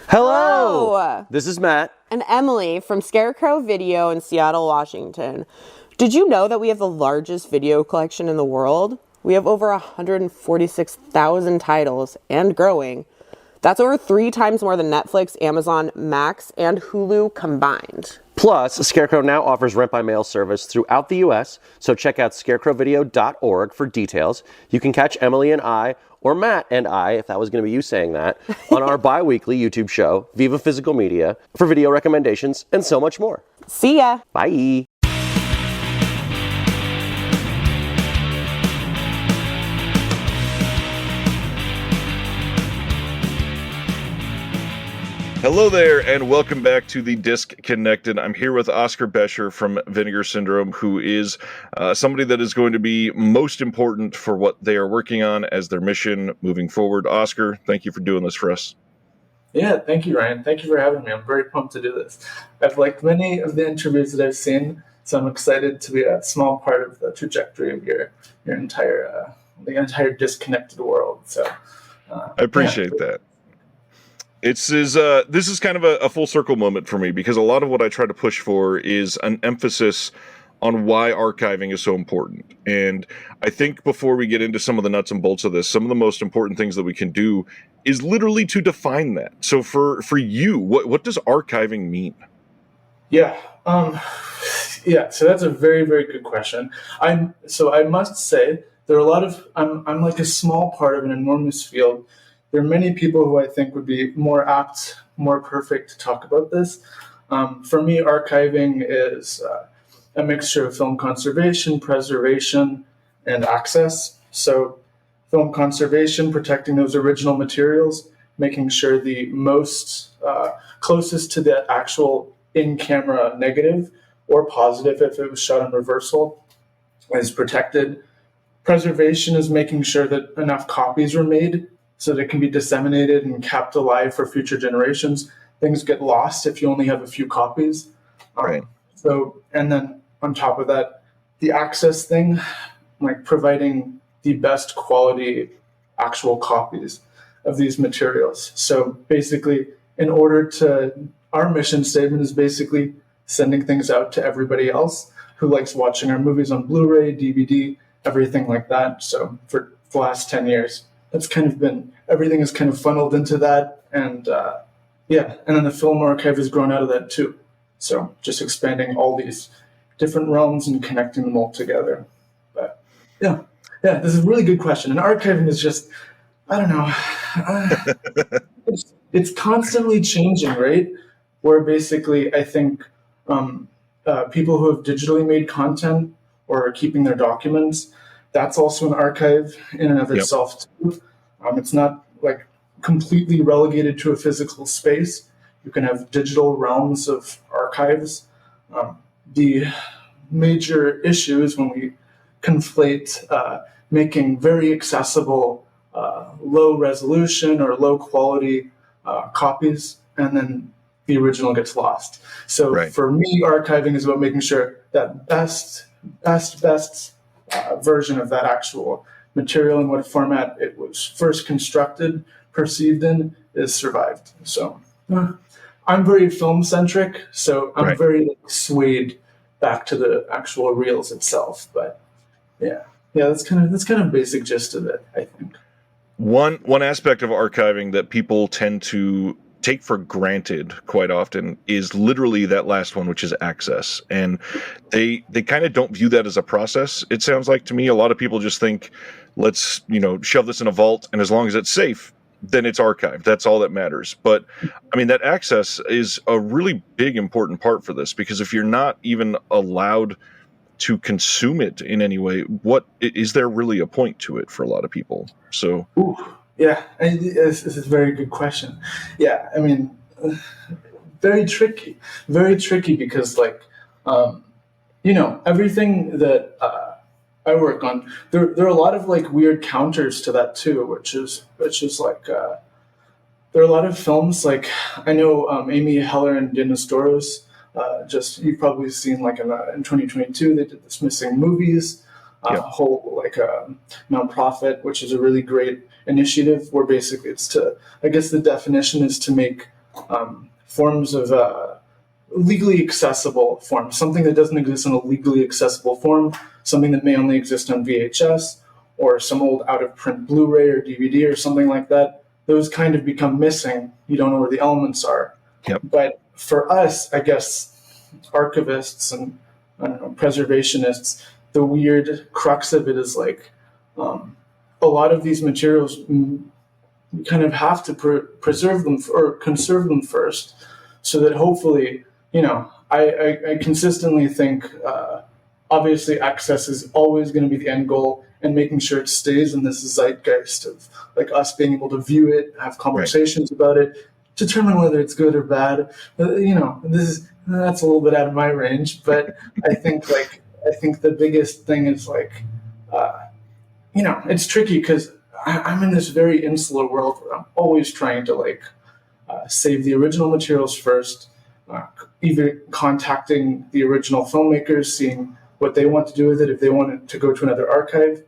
Hello! This is Matt. And Emily from Scarecrow Video in Seattle, Washington. Did you know that we have the largest video collection in the world? We have over 146,000 titles and growing. That's over 3 times more than Netflix, Amazon, Max, and Hulu combined. Plus, Scarecrow now offers rent-by-mail service throughout the U.S., so check out scarecrowvideo.org for details. You can catch Emily and I, or Matt and I, if that was going to be you saying that, on our bi-weekly YouTube show, Viva Physical Media, for video recommendations and so much more. See ya! Bye! Hello there, and welcome back to the Disc Connected. I'm here with Oscar Becher from Vinegar Syndrome, who is somebody that is going to be most important for what they are working on as their mission moving forward. Oscar, thank you for doing this for us. Yeah, thank you, Ryan. Thank you for having me. I'm very pumped to do this. I've liked many of the interviews that I've seen, so I'm excited to be a small part of the trajectory of your entire the entire disconnected world. So I appreciate that. This is kind of a full circle moment for me, because a lot of what I try to push for is an emphasis on why archiving is so important. And I think before we get into some of the nuts and bolts of this, some of the most important things that we can do is literally to define that. So for you, what does archiving mean? Yeah. So that's a very, very good question. I must say there are a lot of I'm like a small part of an enormous field. There are many people who I think would be more apt, more perfect to talk about this. For me, archiving is a mixture of film conservation, preservation, and access. So film conservation, protecting those original materials, making sure the most closest to the actual in-camera negative or positive, if it was shot in reversal, is protected. Preservation is making sure that enough copies were made so that it can be disseminated and kept alive for future generations. Things get lost if you only have a few copies. Right. And then on top of that, the access thing, like providing the best quality actual copies of these materials. So basically, our mission statement is basically sending things out to everybody else who likes watching our movies on Blu-ray, DVD, everything like that. So for the last 10 years, that's kind of been, everything is kind of funneled into that. And and then the film archive has grown out of that too. So just expanding all these different realms and connecting them all together. But this is a really good question. And archiving is just, I don't know, it's constantly changing, right? Where basically I think people who have digitally made content or are keeping their documents, that's also an archive in and of itself too. It's not like completely relegated to a physical space. You can have digital realms of archives. The major issue is when we conflate making very accessible, low resolution or low quality copies, and then the original gets lost. So For me, archiving is about making sure that best version of that actual material in what format it was first constructed, perceived in, is survived. So I'm very film centric, so I'm very swayed back to the actual reels itself. But that's kind of basic gist of it, I think. One aspect of archiving that people tend to take for granted quite often is literally that last one, which is access. And they kind of don't view that as a process. It sounds like to me, a lot of people just think, let's, shove this in a vault, and as long as it's safe, then it's archived. That's all that matters. But I mean, that access is a really big, important part for this, because if you're not even allowed to consume it in any way, what is there really a point to it for a lot of people? So this is a very good question. Yeah, I mean, very tricky because everything that I work on, there are a lot of like weird counters to that too, which is like there are a lot of films like I know Amy Heller and Dennis Doros. You've probably seen like in 2022 they did this Missing Movies whole like nonprofit, which is a really great initiative where basically it's to, I guess the definition is to make forms of legally accessible form, something that doesn't exist in a legally accessible form, something that may only exist on VHS or some old out-of-print Blu-ray or DVD or something like that. Those kind of become missing. You don't know where the elements are. Yep. But for us, I guess, archivists and I don't know, preservationists, the weird crux of it is like a lot of these materials we kind of have to preserve them or conserve them first, so that hopefully, I consistently think obviously access is always going to be the end goal, and making sure it stays in this zeitgeist of like us being able to view it, have conversations about it, determine whether it's good or bad. That's a little bit out of my range, but I think the biggest thing is it's tricky because I'm in this very insular world where I'm always trying to save the original materials first, either contacting the original filmmakers, seeing what they want to do with it, if they want it to go to another archive.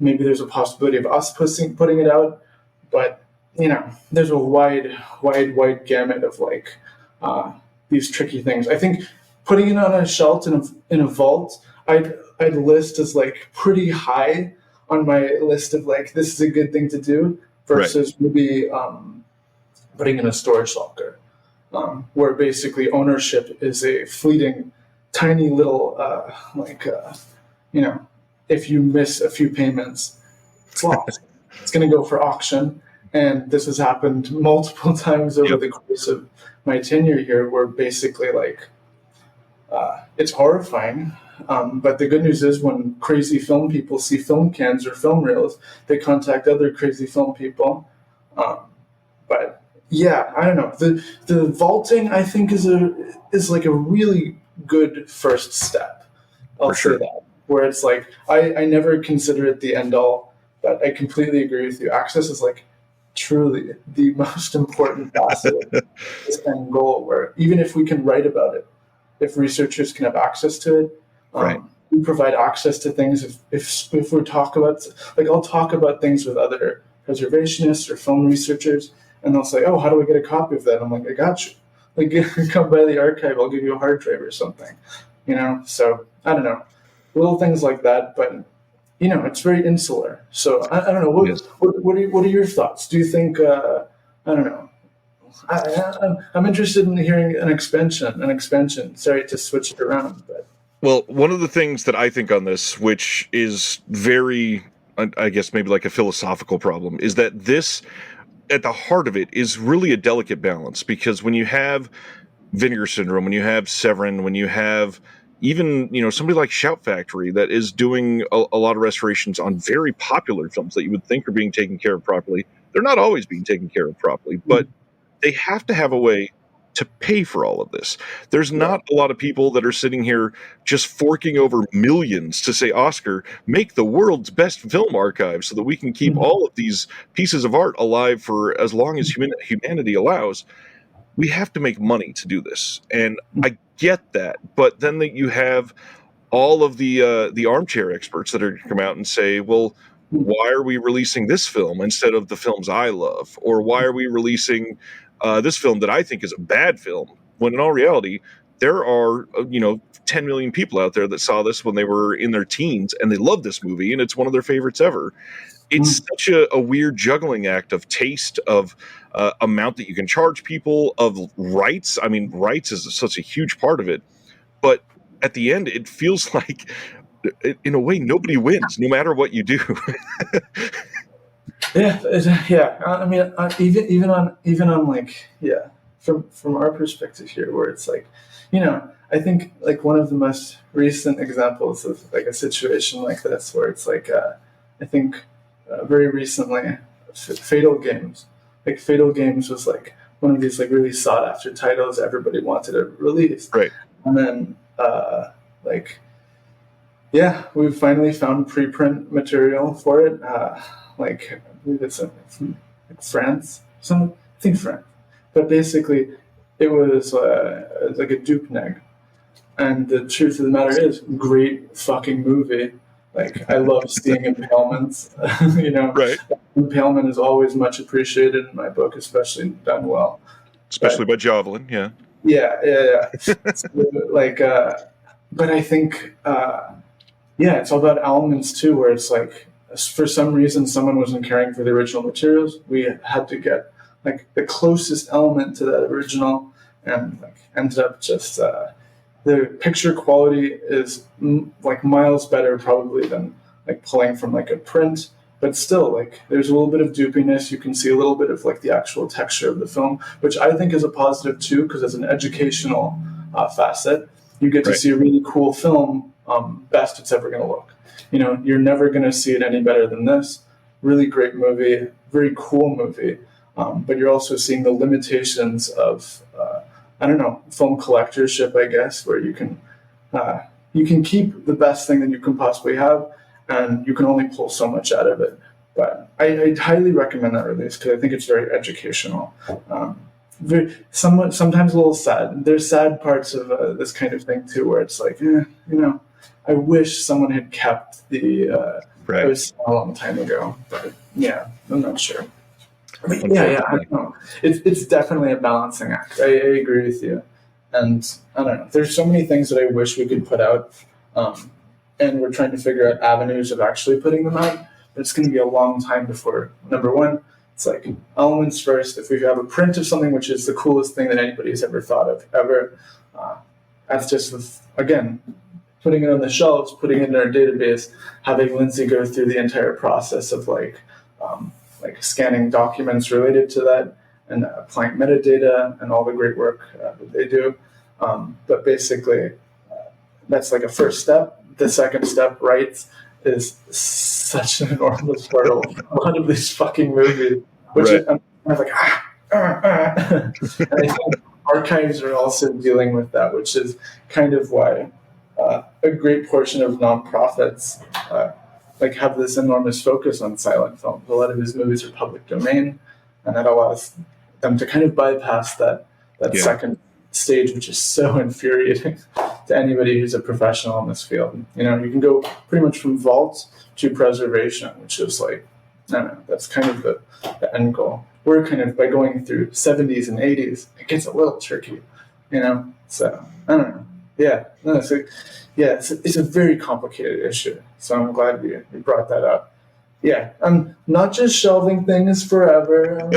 Maybe there's a possibility of us putting it out, but there's a wide gamut of these tricky things. I think putting it on a shelf in a vault, I'd list as pretty high on my list of this is a good thing to do versus maybe putting in a storage locker, where basically ownership is a fleeting, tiny little if you miss a few payments, it's lost. It's going to go for auction. And this has happened multiple times over the course of my tenure here, where basically it's horrifying. But the good news is when crazy film people see film cans or film reels, they contact other crazy film people. But yeah, I don't know. The vaulting, I think, is a really good first step. I'll say that. Where it's I never consider it the end all, but I completely agree with you. Access is truly the most important facet of this end goal, where even if we can write about it, if researchers can have access to it, we provide access to things. If we talk about, I'll talk about things with other preservationists or film researchers, and they'll say, "Oh, how do I get a copy of that?" I'm like, "I got you. Come by the archive. I'll give you a hard drive or something." So I don't know, little things like that, but it's very insular. So I don't know. What are your thoughts? Do you think? I don't know. I'm interested in hearing an expansion. Sorry to switch it around, but. Well, one of the things that I think on this, which is very, I guess maybe a philosophical problem, is that this, at the heart of it, is really a delicate balance. Because when you have Vinegar Syndrome, when you have Severin, when you have even, somebody like Shout Factory that is doing a lot of restorations on very popular films that you would think are being taken care of properly, they're not always being taken care of properly, but they have to have a way to pay for all of this. There's not a lot of people that are sitting here just forking over millions to say, Oscar, make the world's best film archive so that we can keep all of these pieces of art alive for as long as humanity allows. We have to make money to do this. And I get that. But then that you have all of the armchair experts that are going to come out and say, well, why are we releasing this film instead of the films I love? Or why are we releasing this film that I think is a bad film, when in all reality, there are, 10 million people out there that saw this when they were in their teens and they love this movie and it's one of their favorites ever. It's such a weird juggling act of taste, of amount that you can charge people, of rights. I mean, rights is such a huge part of it. But at the end, it feels like, in a way, nobody wins, no matter what you do. Yeah. I mean, even on from our perspective here, where it's I think one of the most recent examples of a situation like this, where it's I think very recently, Fatal Games. Fatal Games was one of these really sought after titles everybody wanted to release. Right. And then we finally found preprint material for it. I believe it's from France. I think France. But basically, it was a dupe neg. And the truth of the matter is, great fucking movie. I love seeing impalements. Right. Impalement is always much appreciated in my book, especially done well. especially by Javelin. Yeah. Yeah. So, like, but I think, it's all about elements too, where it's like, for some reason, someone wasn't caring for the original materials. We had to get like the closest element to that original, and like ended up just the picture quality is like miles better probably than like pulling from like a print. But still, like, there's a little bit of dupiness. You can see a little bit of like the actual texture of the film, which I think is a positive too, because as an educational facet, you get to Right. see a really cool film, best it's ever going to look. You know, you're never going to see it any better than this. Really great movie, very cool movie, but you're also seeing the limitations of, I don't know, film collectorship, I guess, where you can keep the best thing that you can possibly have, and you can only pull so much out of it. But I highly recommend that release because I think it's very educational. Sometimes a little sad. There's sad parts of this kind of thing too, where it's like, I wish someone had kept the Right. it was a long time ago, but yeah, I'm not sure. But yeah, I don't know. It's definitely a balancing act. I agree with you, and I don't know. There's so many things that I wish we could put out, and we're trying to figure out avenues of actually putting them out. But it's going to be a long time before. Number one, it's like elements first. If we have a print of something, which is the coolest thing that anybody's ever thought of ever, that's just again putting it on the shelves, putting it in our database, having Lindsay go through the entire process of like scanning documents related to that and applying metadata and all the great work that they do. But basically, that's like a first step. The second step, rights, is such an enormous hurdle. A lot of these fucking movies, which Right. I'm like, and I think archives are also dealing with that, which is kind of why a great portion of nonprofits have this enormous focus on silent film. A lot of these movies are public domain, and that allows them to kind of bypass that second stage, which is so infuriating to anybody who's a professional in this field. You know, you can go pretty much from vault to preservation, which is like, I don't know, that's kind of the end goal. We're kind of, by going through 70s and 80s, it gets a little tricky, you know? So, I don't know. Yeah, no, so, yeah, it's a very complicated issue. So I'm glad we brought that up. Yeah, I'm not just shelving things forever.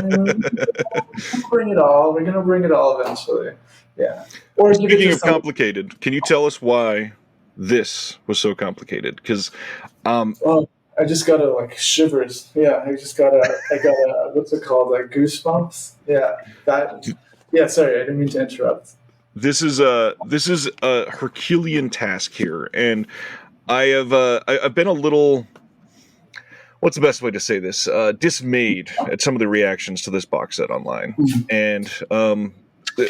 Bring it all. We're gonna bring it all eventually. Yeah. Or Speaking of complicated, can you tell us why this was so complicated? Because, well, I just got shivers. Yeah, I got what's it called? Like goosebumps. Yeah, that. Yeah, sorry, I didn't mean to interrupt. This is a Herculean task here, and I've been a little, what's the best way to say this? Dismayed at some of the reactions to this box set online, and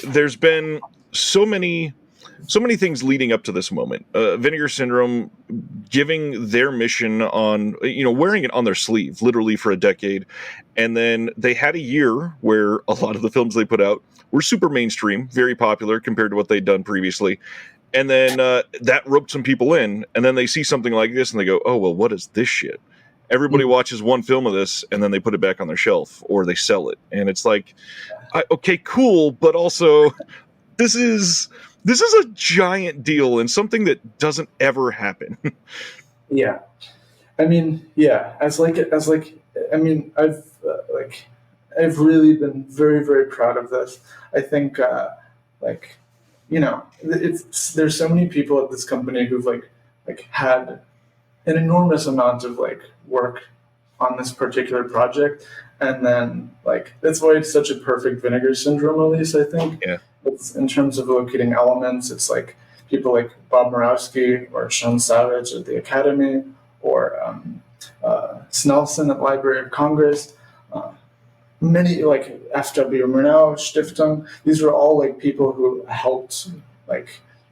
there's been so many things leading up to this moment. Vinegar Syndrome giving their mission on, wearing it on their sleeve, literally for a decade, and then they had a year where a lot of the films they put out were super mainstream, very popular compared to what they'd done previously. And then that roped some people in, and then they see something like this and they go, oh, well, what is this shit? Everybody watches one film of this and then they put it back on their shelf or they sell it. And it's like, okay, cool, but also this is a giant deal and something that doesn't ever happen. Yeah. I mean, yeah, I've really been very, very proud of this. I think, there's so many people at this company who've had an enormous amount of work on this particular project, and then that's why it's such a perfect Vinegar Syndrome release. I think, it's in terms of locating elements. It's like people like Bob Murawski or Sean Savage at the Academy, or Snelson at Library of Congress. Many F.W. Murnau, Stiftung. These are all people who helped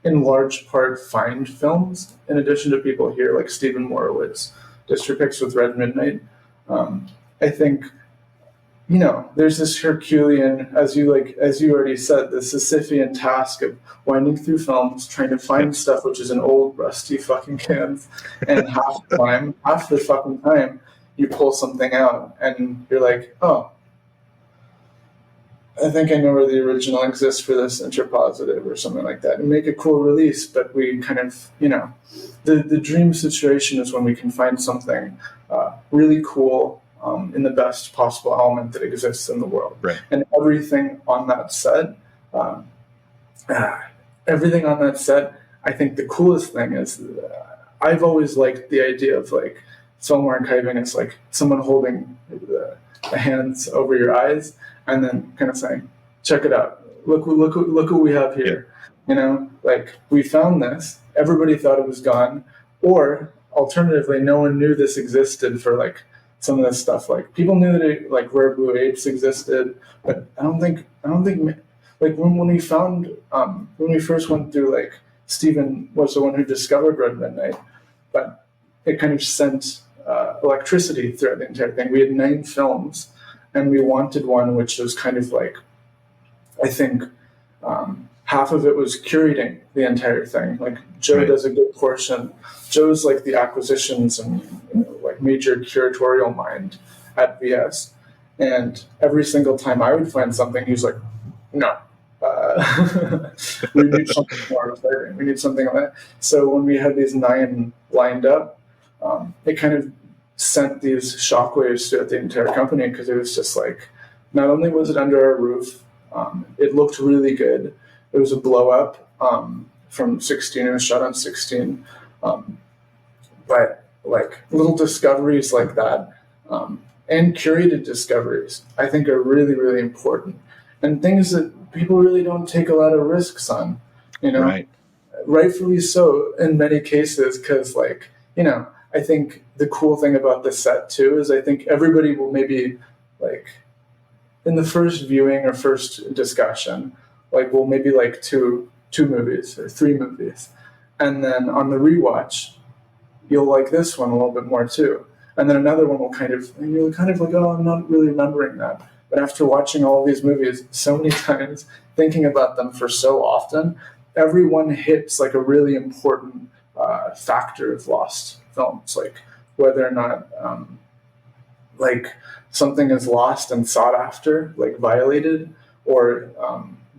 in large part find films. In addition to people here like Stephen Morowitz, District Picks with Red Midnight. I think there's this Herculean, as you already said, the Sisyphean task of winding through films, trying to find stuff which is in old rusty fucking cans, and half the fucking time, you pull something out and you're like, oh, I think I know where the original exists for this interpositive or something like that, and make a cool release. But we kind of, the dream situation is when we can find something really cool in the best possible element that exists in the world. Right. And everything on that set, I think the coolest thing is I've always liked the idea of like film archiving is like someone holding the hands over your eyes and then kind of saying, check it out. Look what we have here. Like we found this, everybody thought it was gone, or alternatively, no one knew this existed for like some of this stuff. Like people knew that like rare blue apes existed, but I don't think like when we found when we first went through, like Stephen was the one who discovered Red Midnight, but it kind of sent electricity throughout the entire thing. We had 9 films, and we wanted one which was kind of like, I think half of it was curating the entire thing. Like Joe does a good portion. Joe's like the acquisitions and like major curatorial mind at VS. And every single time I would find something, he was like, no. We need something more exciting. We need something like that. So when we had these 9 lined up, it kind of sent these shockwaves throughout the entire company, because it was just like, not only was it under our roof, it looked really good. It was a blow up from 16. It was shot on 16. But like little discoveries like that, and curated discoveries, I think are really, really important. And things that people really don't take a lot of risks on, Right. Rightfully so in many cases, because like, I think the cool thing about the set too is I think everybody will maybe like in the first viewing or first discussion, like we'll maybe like two movies or 3 movies. And then on the rewatch, you'll like this one a little bit more too. And then another one you're kind of like, oh, I'm not really remembering that. But after watching all of these movies so many times, thinking about them for so often, everyone hits like a really important factor of lost films, like whether or not like something is lost and sought after, like Violated, or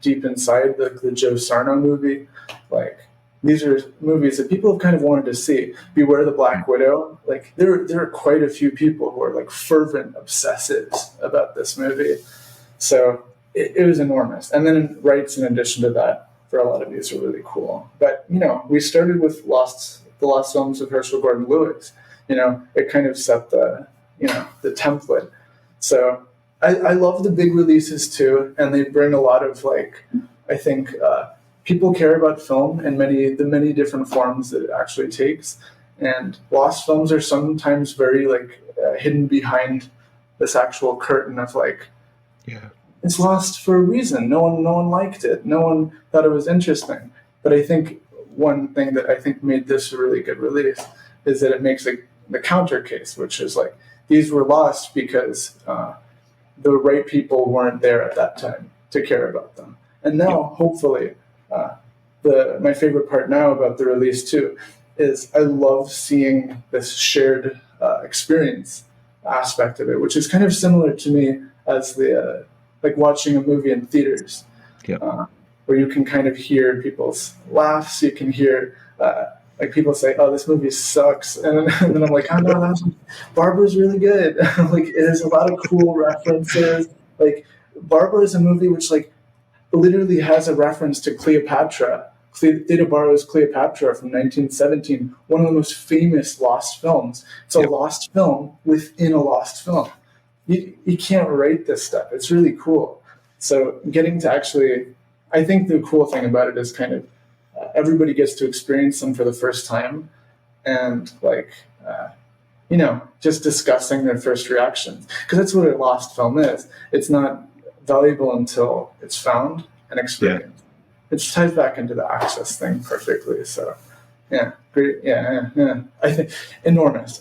Deep Inside, the Joe Sarno movie. Like these are movies that people have kind of wanted to see. Beware the Black Widow. Like there are quite a few people who are like fervent obsessives about this movie. So it was enormous. And then rights in addition to that for a lot of these are really cool. But we started with the lost films of Herschel Gordon Lewis. It kind of set the template. So I love the big releases too, and they bring a lot of like, I think people care about film and the many different forms that it actually takes. And lost films are sometimes very like hidden behind this actual curtain of like, it's lost for a reason. No one liked it. No one thought it was interesting. But I think one thing that I think made this a really good release is that it makes the counter case, which is like, these were lost because the right people weren't there at that time to care about them. And now, hopefully, my favorite part now about the release too is I love seeing this shared experience aspect of it, which is kind of similar to me as the like watching a movie in theaters, where you can kind of hear people's laughs, you can hear like people say, "Oh, this movie sucks," and then I'm like, "Oh no, Barbara's really good." Like there's a lot of cool references. Like Barbara is a movie which like literally has a reference to Cleopatra. Theda Barrow's Cleopatra from 1917, one of the most famous lost films. It's a lost film within a lost film. You can't write this stuff. It's really cool. So getting to actually, I think the cool thing about it is kind of everybody gets to experience them for the first time, and like, just discussing their first reactions. Because that's what a lost film is. It's not valuable until it's found and experienced. It ties back into the access thing perfectly. So, yeah, great. Yeah. I think enormous.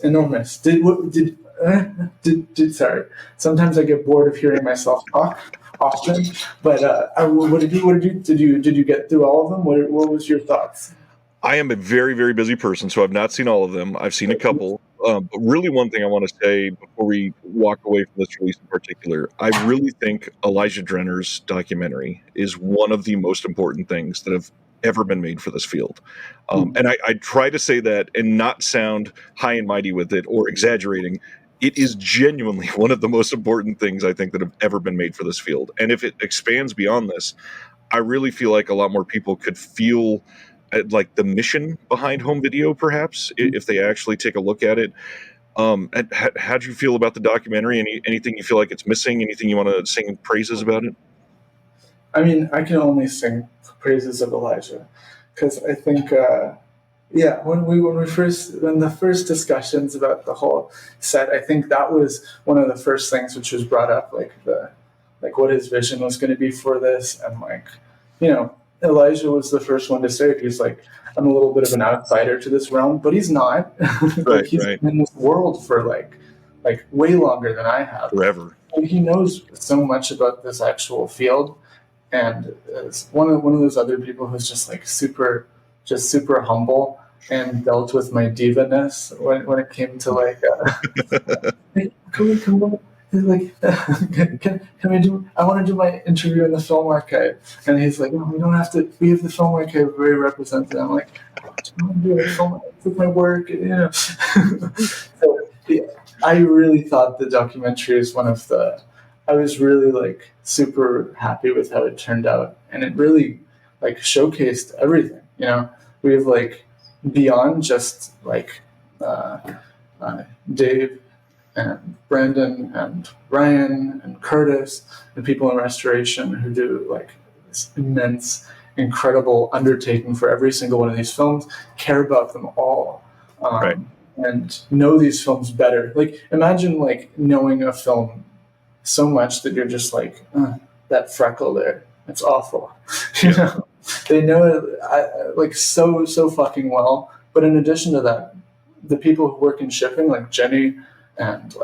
Sorry. Sometimes I get bored of hearing myself talk often, but what did you get through all of them? What was your thoughts? I am a very, very busy person, so I've not seen all of them. I've seen a couple. But really, one thing I want to say before we walk away from this release in particular, I really think Elijah Drenner's documentary is one of the most important things that have ever been made for this field. And I try to say that and not sound high and mighty with it or exaggerating. It is genuinely one of the most important things I think that have ever been made for this field. And if it expands beyond this, I really feel like a lot more people could feel like the mission behind home video, perhaps, if they actually take a look at it. How'd you feel about the documentary? Anything you feel like it's missing? Anything you want to sing praises about it? I mean, I can only sing praises of Elijah, because I think, when the first discussions about the whole set, I think that was one of the first things which was brought up, like what his vision was going to be for this, and Elijah was the first one to say it. He's like, I'm a little bit of an outsider to this realm, but he's not. He's been in this world for like way longer than I have. Forever. And he knows so much about this actual field, and is one of those other people who's just super humble and dealt with my diva-ness when it came to hey, can we come on? He's like, can we do? I want to do my interview in the film archive, and he's like, no, we don't have to. We have the film archive very represented. I'm like, I want to do a film with my work, So I really thought the documentary is one of the. I was really super happy with how it turned out, and it really showcased everything. We have beyond just Dave and Brandon and Ryan and Curtis, the people in restoration who do this immense, incredible undertaking for every single one of these films, care about them all, and know these films better. Imagine knowing a film so much that you're just that freckle there, it's awful. They know it so fucking well. But in addition to that, the people who work in shipping, like Jenny and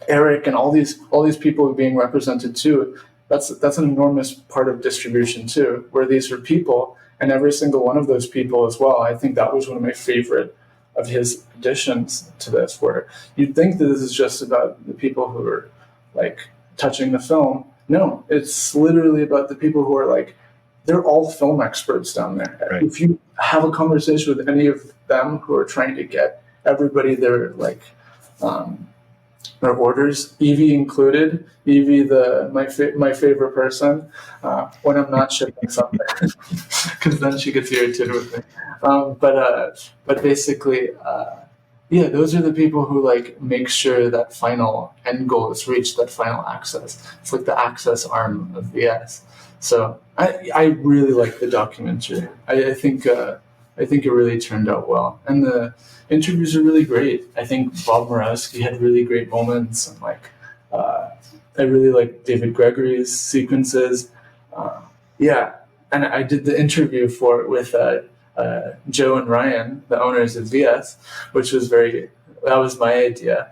Eric and all these people being represented too, that's an enormous part of distribution too, where these are people, and every single one of those people as well. I think that was one of my favorite of his additions to this, where you'd think that this is just about the people who are touching the film. No, it's literally about the people who are they're all film experts down there. Right. If you have a conversation with any of them who are trying to get everybody their orders, Evie included. Evie, my favorite person, when I'm not shipping something, because then she gets irritated with me. But basically, those are the people who make sure that final end goal is reached, that final access. It's like the access arm of VS. So I really like the documentary. I think it really turned out well, and the interviews are really great. I think Bob Murawski had really great moments, and I really like David Gregory's sequences. And I did the interview with Joe and Ryan, the owners of VS, which was that was my idea,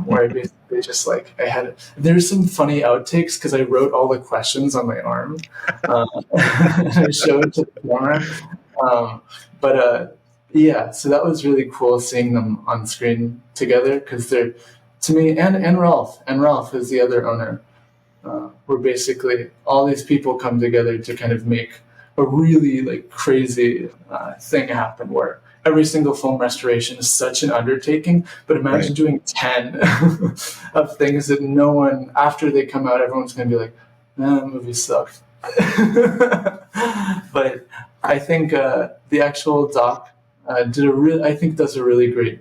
where I basically just there's some funny outtakes because I wrote all the questions on my arm, and I showed it to the camera. So that was really cool seeing them on screen together, because they're, to me, and Ralph is the other owner, where basically all these people come together to kind of make a really crazy thing happen, where every single film restoration is such an undertaking, but imagine doing 10 of things that no one, after they come out, everyone's going to be like, the movie sucked. But I think the actual doc does a really great,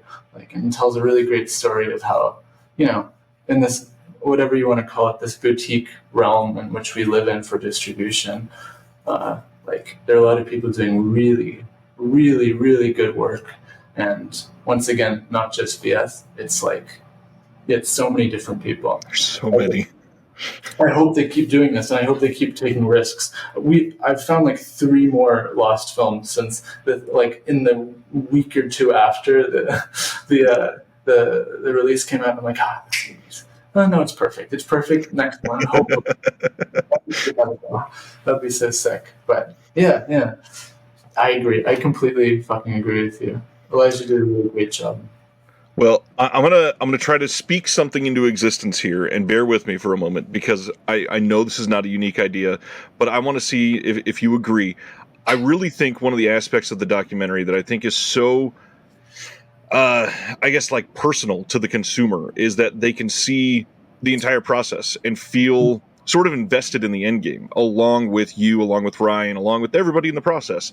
and tells a really great story of how, in this, whatever you want to call it, this boutique realm in which we live in for distribution, there are a lot of people doing really, really, really good work. And once again, not just VS, it's so many different people. There's so many. I hope they keep doing this, and I hope they keep taking risks. I've found 3 more lost films since in the week or two after the release came out. I'm like, no, it's perfect. It's perfect. Next one. Hope that'd be so sick. But yeah, I agree. I completely fucking agree with you. Elijah did a really great job. Well, I'm gonna try to speak something into existence here, and bear with me for a moment because I know this is not a unique idea, but I want to see if you agree. I really think one of the aspects of the documentary that I think is so, I guess, like personal to the consumer is that they can see the entire process and feel sort of invested in the end game, along with you, along with Ryan, along with everybody in the process.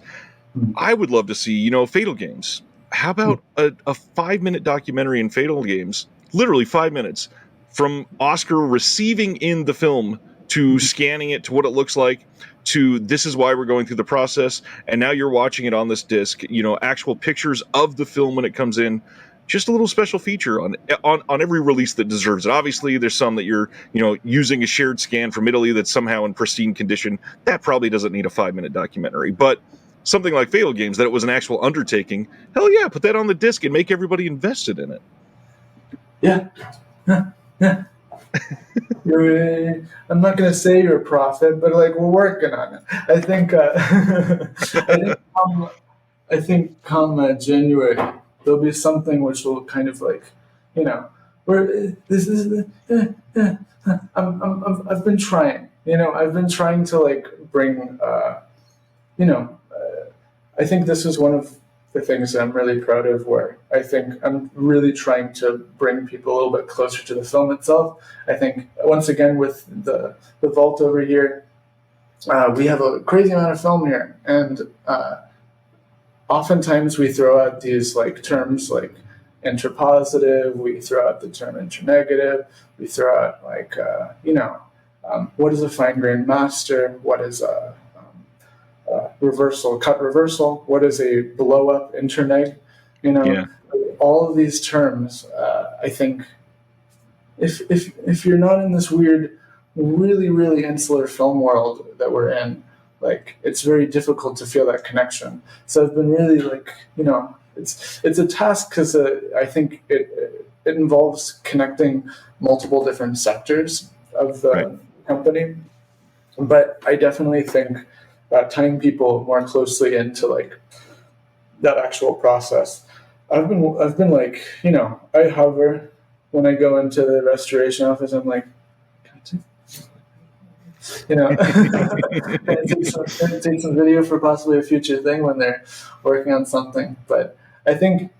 I would love to see, Fatal Games. How about a 5-minute documentary in Fatal Games, literally 5 minutes, from Oscar receiving in the film to scanning it to what it looks like to this is why we're going through the process, and now you're watching it on this disc, actual pictures of the film when it comes in. Just a little special feature on every release that deserves it. Obviously, there's some that you're using a shared scan from Italy that's somehow in pristine condition. That probably doesn't need a 5-minute documentary, but something like Fatal Games, that it was an actual undertaking, hell yeah, put that on the disc and make everybody invested in it. Yeah. Yeah. I'm not going to say you're a prophet, but like we're working on it. I think I think come January there'll be something which will kind of like, where this is. I've been trying. I've been trying to like bring. I think this is one of the things that I'm really proud of, where I think I'm really trying to bring people a little bit closer to the film itself. I think, once again, with the vault over here, we have a crazy amount of film here. And oftentimes we throw out these like terms like interpositive, we throw out the term internegative, we throw out like, what is a fine-grained master? What is a reversal, cut reversal? What is a blow-up interneg? Yeah. All of these terms, I think if you're not in this weird, really, really insular film world that we're in, like, it's very difficult to feel that connection. So I've been really like, it's a task because I think it involves connecting multiple different sectors of the company. But I definitely think tying people more closely into like that actual process. I've been like, I hover when I go into the restoration office. I'm like, take some video for possibly a future thing when they're working on something. But I think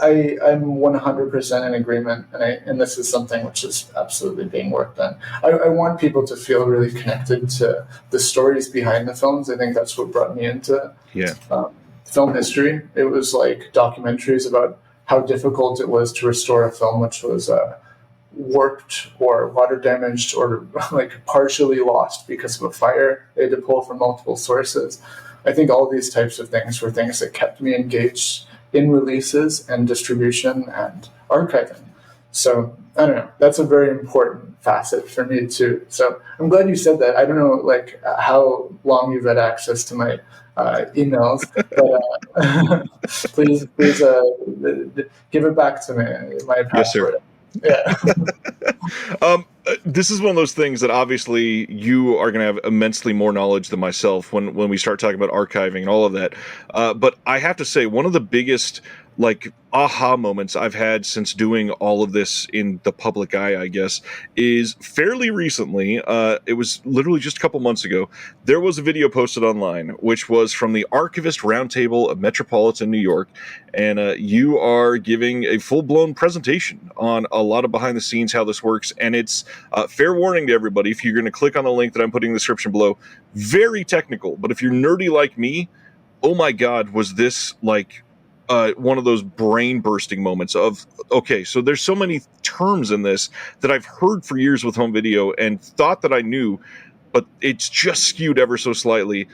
I'm 100% in agreement, and this is something which is absolutely being worked on. I want people to feel really connected to the stories behind the films. I think that's what brought me into film history. It was like documentaries about how difficult it was to restore a film which was warped or water damaged or like partially lost because of a fire. They had to pull from multiple sources. I think all these types of things were things that kept me engaged in releases and distribution and archiving. So I don't know, that's a very important facet for me too. So I'm glad you said that. I don't know like how long you've had access to my emails, but please give it back to me, my password. Yes, sir. Yeah. This is one of those things that obviously you are going to have immensely more knowledge than myself when we start talking about archiving and all of that. But I have to say, one of the biggest like aha moments I've had since doing all of this in the public eye, I guess, is fairly recently. It was literally just a couple months ago. There was a video posted online, which was from the Archivist Roundtable of Metropolitan New York. And you are giving a full-blown presentation on a lot of behind the scenes, how this works. And it's fair warning to everybody, if you're going to click on the link that I'm putting in the description below, very technical. But if you're nerdy like me, oh my God, was this like one of those brain bursting moments of, okay, so there's so many terms in this that I've heard for years with home video and thought that I knew, but it's just skewed ever so slightly.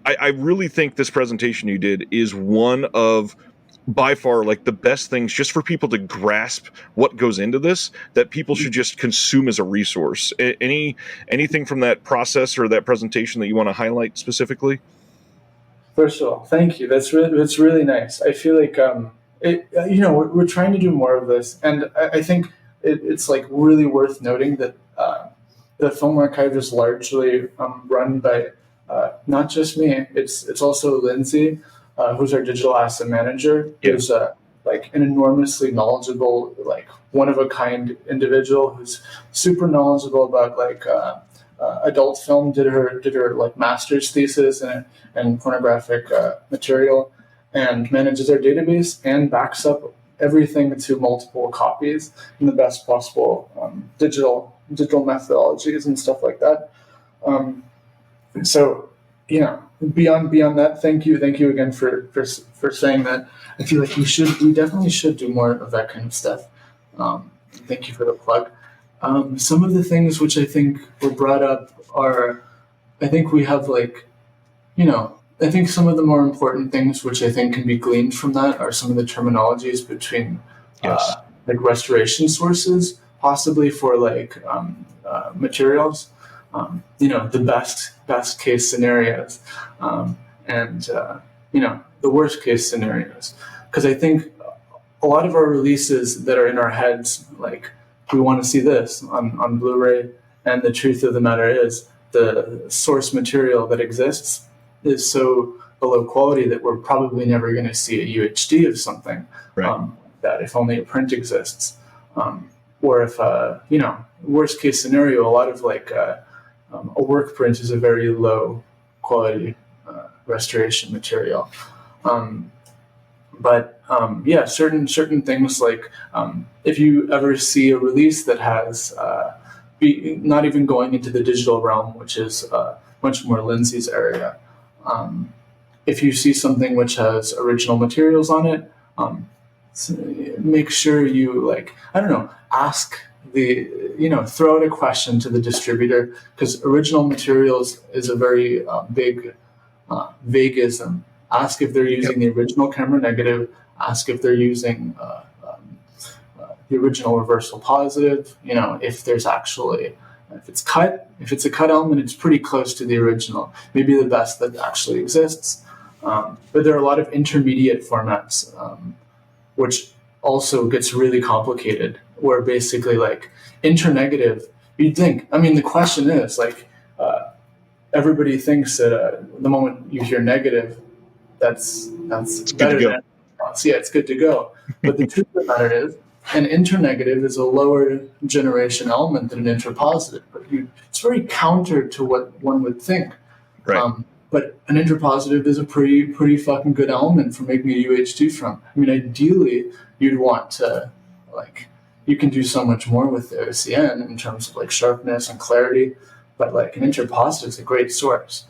I really think this presentation you did is one of, by far, like the best things just for people to grasp what goes into this, that people should just consume as a resource. Anything from that process or that presentation that you want to highlight specifically? First of all, thank you. That's really nice. I feel like we're trying to do more of this, and I think it's like really worth noting that the film archive is largely run by not just me. It's also Lindsay, who's our digital asset manager, who's like an enormously knowledgeable, like one of a kind individual who's super knowledgeable about like adult film, did her like master's thesis in pornographic material, and manages their database and backs up everything to multiple copies in the best possible digital methodologies and stuff like that. So, you know, beyond that, thank you again for saying that. I feel like we definitely should do more of that kind of stuff. Thank you for the plug. Some of the things which I think were brought up are, I think we have like, you know, I think some of the more important things which I think can be gleaned from that are some of the terminologies between like restoration sources, possibly for like materials, you know, the best case scenarios, and you know, the worst case scenarios. Because I think a lot of our releases that are in our heads, like we want to see this on Blu-ray, and the truth of the matter is the source material that exists is so below quality that we're probably never going to see a UHD of something. Right. That if only a print exists, or if you know, worst case scenario, a lot of like a work print is a very low quality restoration material. But yeah, certain things like if you ever see a release that has not even going into the digital realm, which is much more Lindsay's area. If you see something which has original materials on it, make sure you, like, I don't know, ask throw out a question to the distributor, because original materials is a very big vaguism. Ask if they're using the original camera negative. Ask if they're using the original reversal positive. You know, if there's actually, if it's a cut element, it's pretty close to the original, maybe the best that actually exists. But there are a lot of intermediate formats, which also gets really complicated, where basically like internegative, you'd think, I mean, the question is like, everybody thinks that the moment you hear negative, that's better than yeah, it's good to go. But the truth of the matter is, an internegative is a lower generation element than an interpositive. But it's very counter to what one would think. Right. But an interpositive is a pretty fucking good element for making a UHD from. I mean, ideally, you'd want to, like, you can do so much more with the OCN in terms of like sharpness and clarity. But like an interpositive is a great source.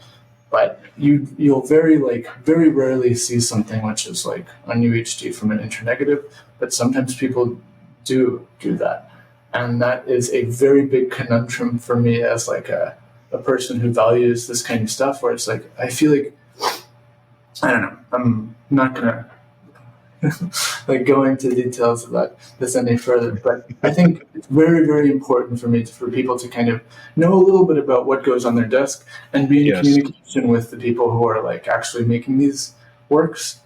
But you'll very rarely see something which is like a UHD from an internegative. But sometimes people do that, and that is a very big conundrum for me as like a person who values this kind of stuff, where it's like, I feel like, I don't know, I'm not gonna like go into details about this any further, but I think it's very, very important for people to kind of know a little bit about what goes on their desk and be in communication with the people who are like actually making these works,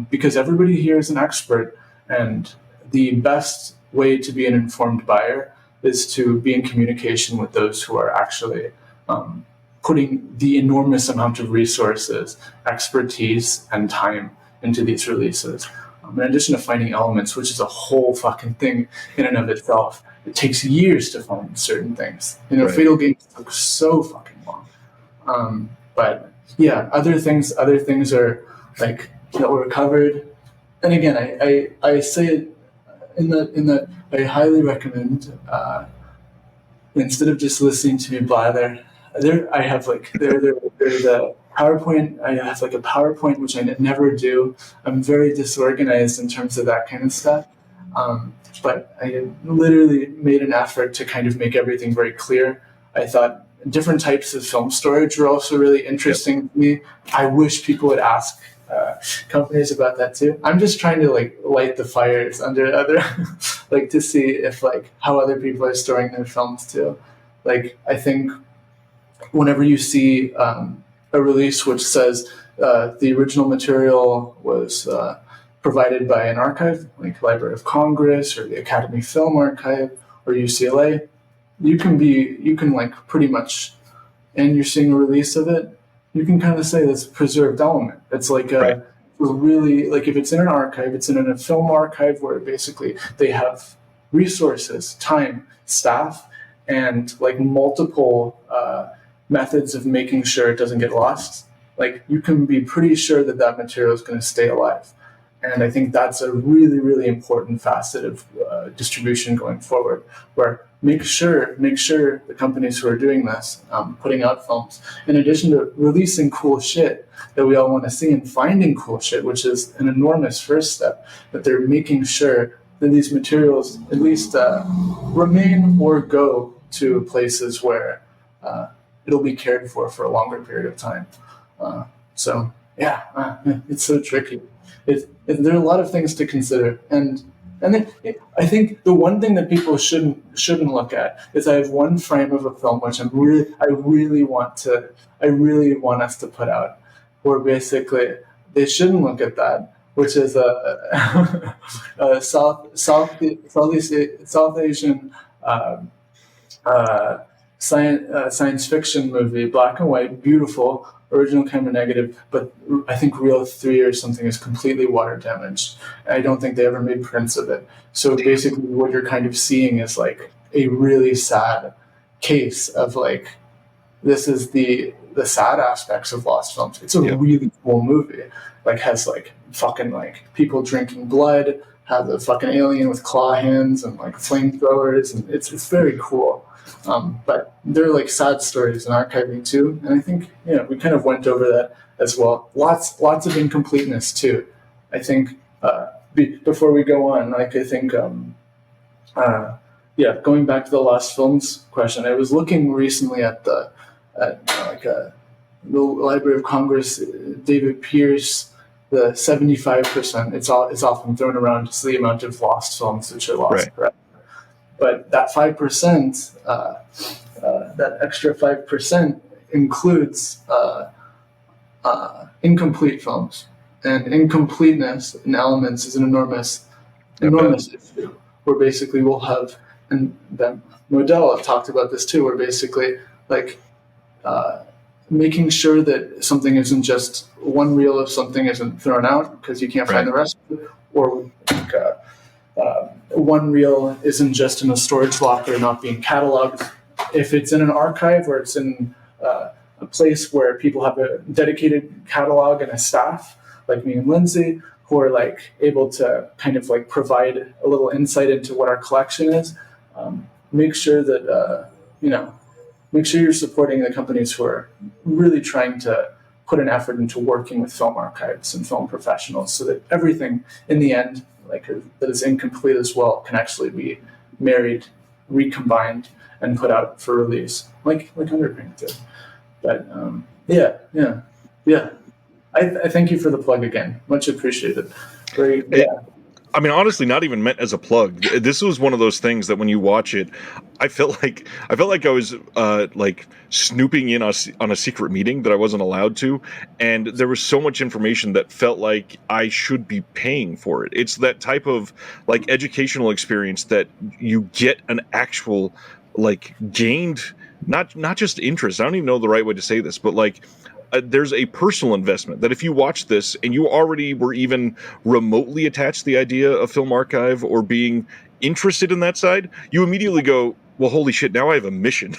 because everybody here is an expert, and the best way to be an informed buyer is to be in communication with those who are actually putting the enormous amount of resources, expertise, and time into these releases. In addition to finding elements, which is a whole fucking thing in and of itself, it takes years to find certain things. You know, right. Fatal Games took so fucking long. But yeah, other things are like that were covered. And again, I say it in that I highly recommend, instead of just listening to me blather, I have like there's a PowerPoint. I have like a PowerPoint, which I never do. I'm very disorganized in terms of that kind of stuff. But I literally made an effort to kind of make everything very clear. I thought different types of film storage were also really interesting to me. I wish people would ask companies about that too. I'm just trying to like light the fires under other, like to see if like how other people are storing their films too. Like I think whenever you see a release which says the original material was provided by an archive, like Library of Congress or the Academy Film Archive or UCLA, you can like pretty much, and you're seeing a release of it, you can kind of say that's a preserved element. It's like really, like, if it's in an archive, it's in a film archive where basically they have resources, time, staff, and like multiple methods of making sure it doesn't get lost. Like, you can be pretty sure that that material is going to stay alive. And I think that's a really, really important facet of distribution going forward, where make sure the companies who are doing this, putting out films, in addition to releasing cool shit that we all want to see and finding cool shit, which is an enormous first step, that they're making sure that these materials at least remain or go to places where it'll be cared for a longer period of time. It's so tricky. There are a lot of things to consider, and then I think the one thing that people shouldn't look at is, I have one frame of a film which I really want us to put out, where basically they shouldn't look at that, which is a South Asian science fiction movie, black and white, beautiful, original camera negative, but I think Reel 3 or something is completely water damaged. I don't think they ever made prints of it. So basically what you're kind of seeing is like a really sad case of like, this is the sad aspects of lost films. It's a really cool movie. Like, has like fucking like people drinking blood, has a fucking alien with claw hands and like flamethrowers, and it's very cool. But there are like sad stories in archiving too, and I think we kind of went over that as well. Lots of incompleteness too. I think before we go on, like, I think going back to the lost films question, I was looking recently at the Library of Congress, David Pierce, the 75%. It's often thrown around as the amount of lost films which are lost. Right. But that 5%, that extra 5% includes incomplete films, and incompleteness in elements is an enormous issue. Where basically we'll have, and then Modell talked about this too, where basically like making sure that something isn't just one reel of something isn't thrown out because you can't find the rest of it, or like, one reel isn't just in a storage locker not being cataloged. If it's in an archive or it's in a place where people have a dedicated catalog and a staff, like me and Lindsay, who are like able to kind of like provide a little insight into what our collection is, make sure that make sure you're supporting the companies who are really trying to put an effort into working with film archives and film professionals, so that everything in the end, like, that is incomplete as well, can actually be married, recombined, and put out for release, like Underpaint did. But I thank you for the plug again. Much appreciated. I mean, honestly, not even meant as a plug. This was one of those things that when you watch it, I felt like I was like snooping in on a secret meeting that I wasn't allowed to, and there was so much information that felt like I should be paying for it. It's that type of like educational experience that you get an actual like gained, not just interest. I don't even know the right way to say this, but like. There's a personal investment that if you watch this and you already were even remotely attached to the idea of Film Archive or being interested in that side, you immediately go, well, holy shit, now I have a mission.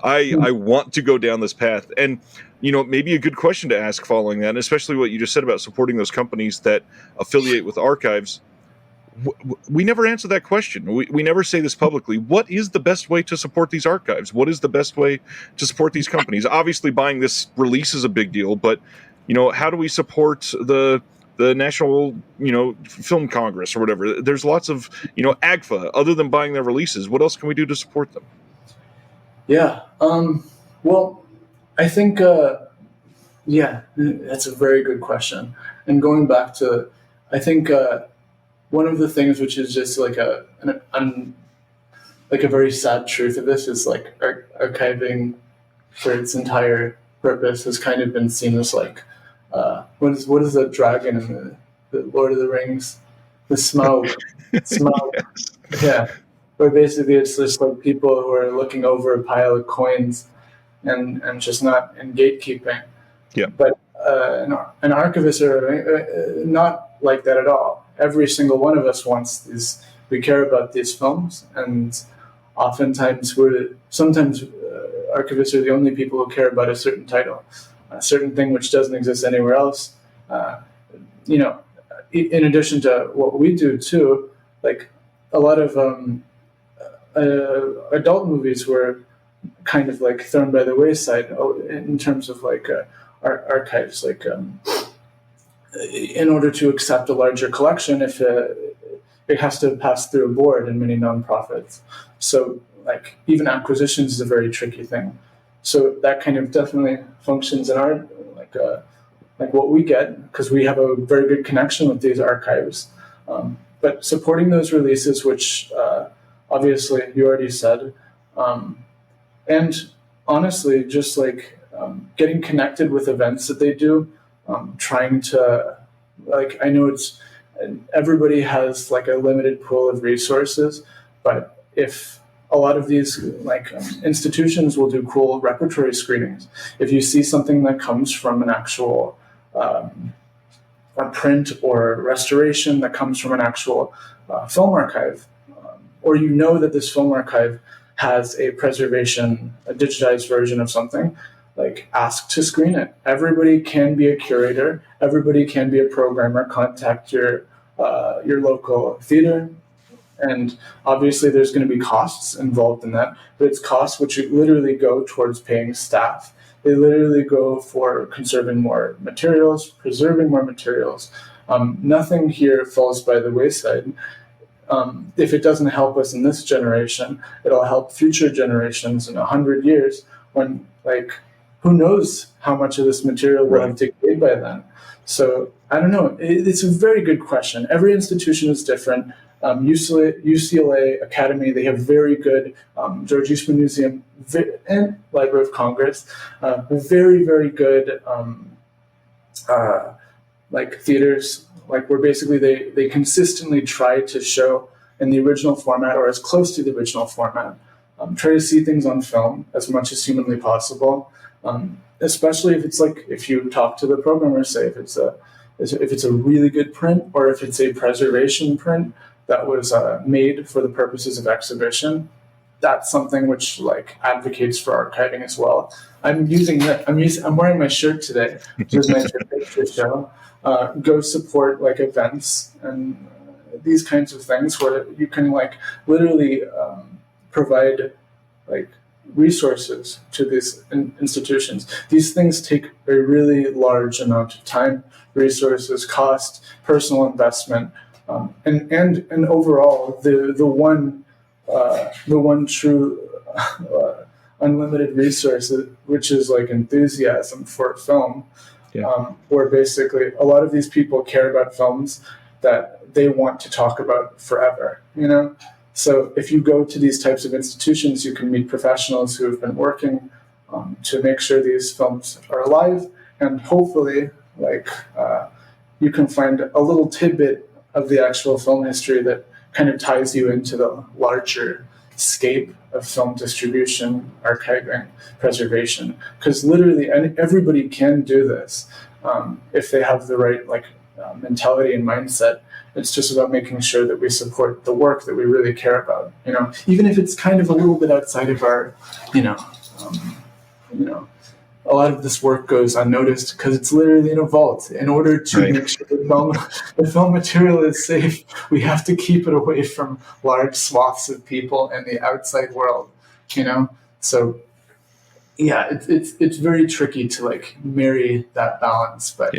I want to go down this path. And, maybe a good question to ask following that, and especially what you just said about supporting those companies that affiliate with archives. We never answer that question. We never say this publicly. What is the best way to support these archives? What is the best way to support these companies? Obviously, buying this release is a big deal, but how do we support the National Film Congress or whatever? There's lots of AGFA. Other than buying their releases, what else can we do to support them? Yeah. Well, I think that's a very good question. And going back to, I think. One of the things which is just like a very sad truth of this is like archiving for its entire purpose has kind of been seen as like what is that dragon in the Lord of the Rings, the Smaug. Yeah, where basically it's just like people who are looking over a pile of coins and just not in gatekeeping. Yeah. But an archivist are not like that at all. Every single one of us wants these. We care about these films, and oftentimes sometimes archivists are the only people who care about a certain title, a certain thing which doesn't exist anywhere else. You know, in addition to what we do too, like a lot of adult movies were kind of like thrown by the wayside in terms of like archives, like in order to accept a larger collection, if it has to pass through a board in many nonprofits. So like even acquisitions is a very tricky thing. So that kind of definitely functions in our like what we get, because we have a very good connection with these archives. But supporting those releases, which obviously you already said, and honestly, just like getting connected with events that they do, trying to, like, I know everybody has like a limited pool of resources, but if a lot of these like institutions will do cool repertory screenings. If you see something that comes from an actual a print or restoration that comes from an actual film archive, or you know that this film archive has a preservation, a digitized version of something, like ask to screen it. Everybody can be a curator. Everybody can be a programmer. Contact your local theater. And obviously there's going to be costs involved in that, but it's costs which literally go towards paying staff. They literally go for conserving more materials, preserving more materials. Nothing here falls by the wayside. If it doesn't help us in this generation, it'll help future generations in 100 years when, like, who knows how much of this material will have decayed by then. So I don't know. It's a very good question. Every institution is different. UCLA Academy, they have very good, George Eastman Museum and Library of Congress, very, very good like theaters, like where basically they consistently try to show in the original format or as close to the original format. Try to see things on film as much as humanly possible, especially if it's like, if you talk to the programmer, say if it's a really good print or if it's a preservation print that was made for the purposes of exhibition. That's something which like advocates for archiving as well. I'm wearing my shirt today, which is my picture show. Go support like events and these kinds of things where you can like literally provide like resources to these institutions. These things take a really large amount of time, resources, cost, personal investment. And overall, the one true unlimited resource, which is like enthusiasm for film, where basically a lot of these people care about films that they want to talk about forever, you know? So if you go to these types of institutions, you can meet professionals who have been working to make sure these films are alive, and hopefully you can find a little tidbit of the actual film history that kind of ties you into the larger scape of film distribution, archiving, preservation. Because literally, and everybody can do this if they have the right mentality and mindset. It's just about making sure that we support the work that we really care about. You know, even if it's kind of a little bit outside of our, a lot of this work goes unnoticed because it's literally in a vault. In order to make sure the film material is safe, we have to keep it away from large swaths of people and the outside world, you know? So yeah, it's very tricky to like marry that balance, but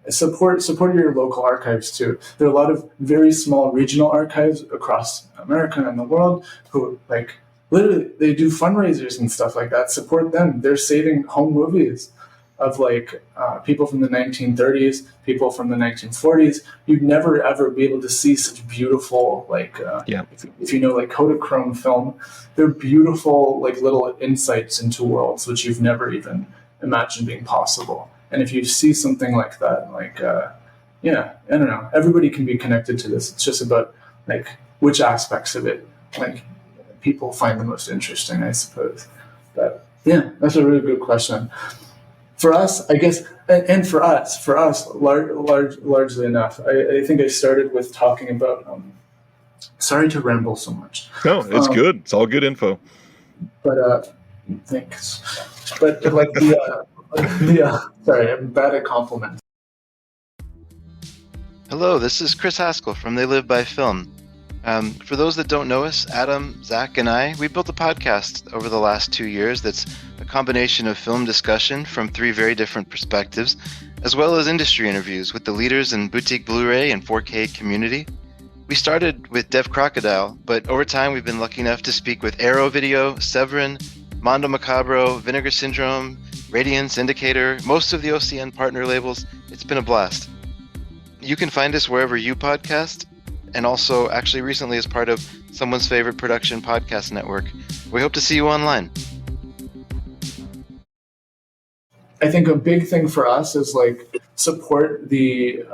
support your local archives too. There are a lot of very small regional archives across America and the world who like literally they do fundraisers and stuff like that. Support them. They're saving home movies of like people from the 1930s, people from the 1940s. You'd never ever be able to see such beautiful if you know like Kodachrome film, they're beautiful like little insights into worlds which you've never even imagined being possible. And if you see something like that, I don't know, everybody can be connected to this. It's just about like which aspects of it like people find the most interesting, I suppose. But yeah, that's a really good question. For us, I guess, and for us, largely enough. I think I started with talking about. Sorry to ramble so much. No, it's good. It's all good info. But thanks. But like sorry, I'm bad at compliments. Hello, this is Chris Haskell from They Live by Film. For those that don't know us, Adam, Zach, and I, we built a podcast over the last 2 years that's a combination of film discussion from 3 very different perspectives, as well as industry interviews with the leaders in boutique Blu-ray and 4K community. We started with Dev Crocodile, but over time we've been lucky enough to speak with Arrow Video, Severin, Mondo Macabro, Vinegar Syndrome, Radiance, Indicator, most of the OCN partner labels. It's been a blast. You can find us wherever you podcast, and also actually recently as part of Someone's Favorite Production Podcast Network. We hope to see you online. I think a big thing for us is like support the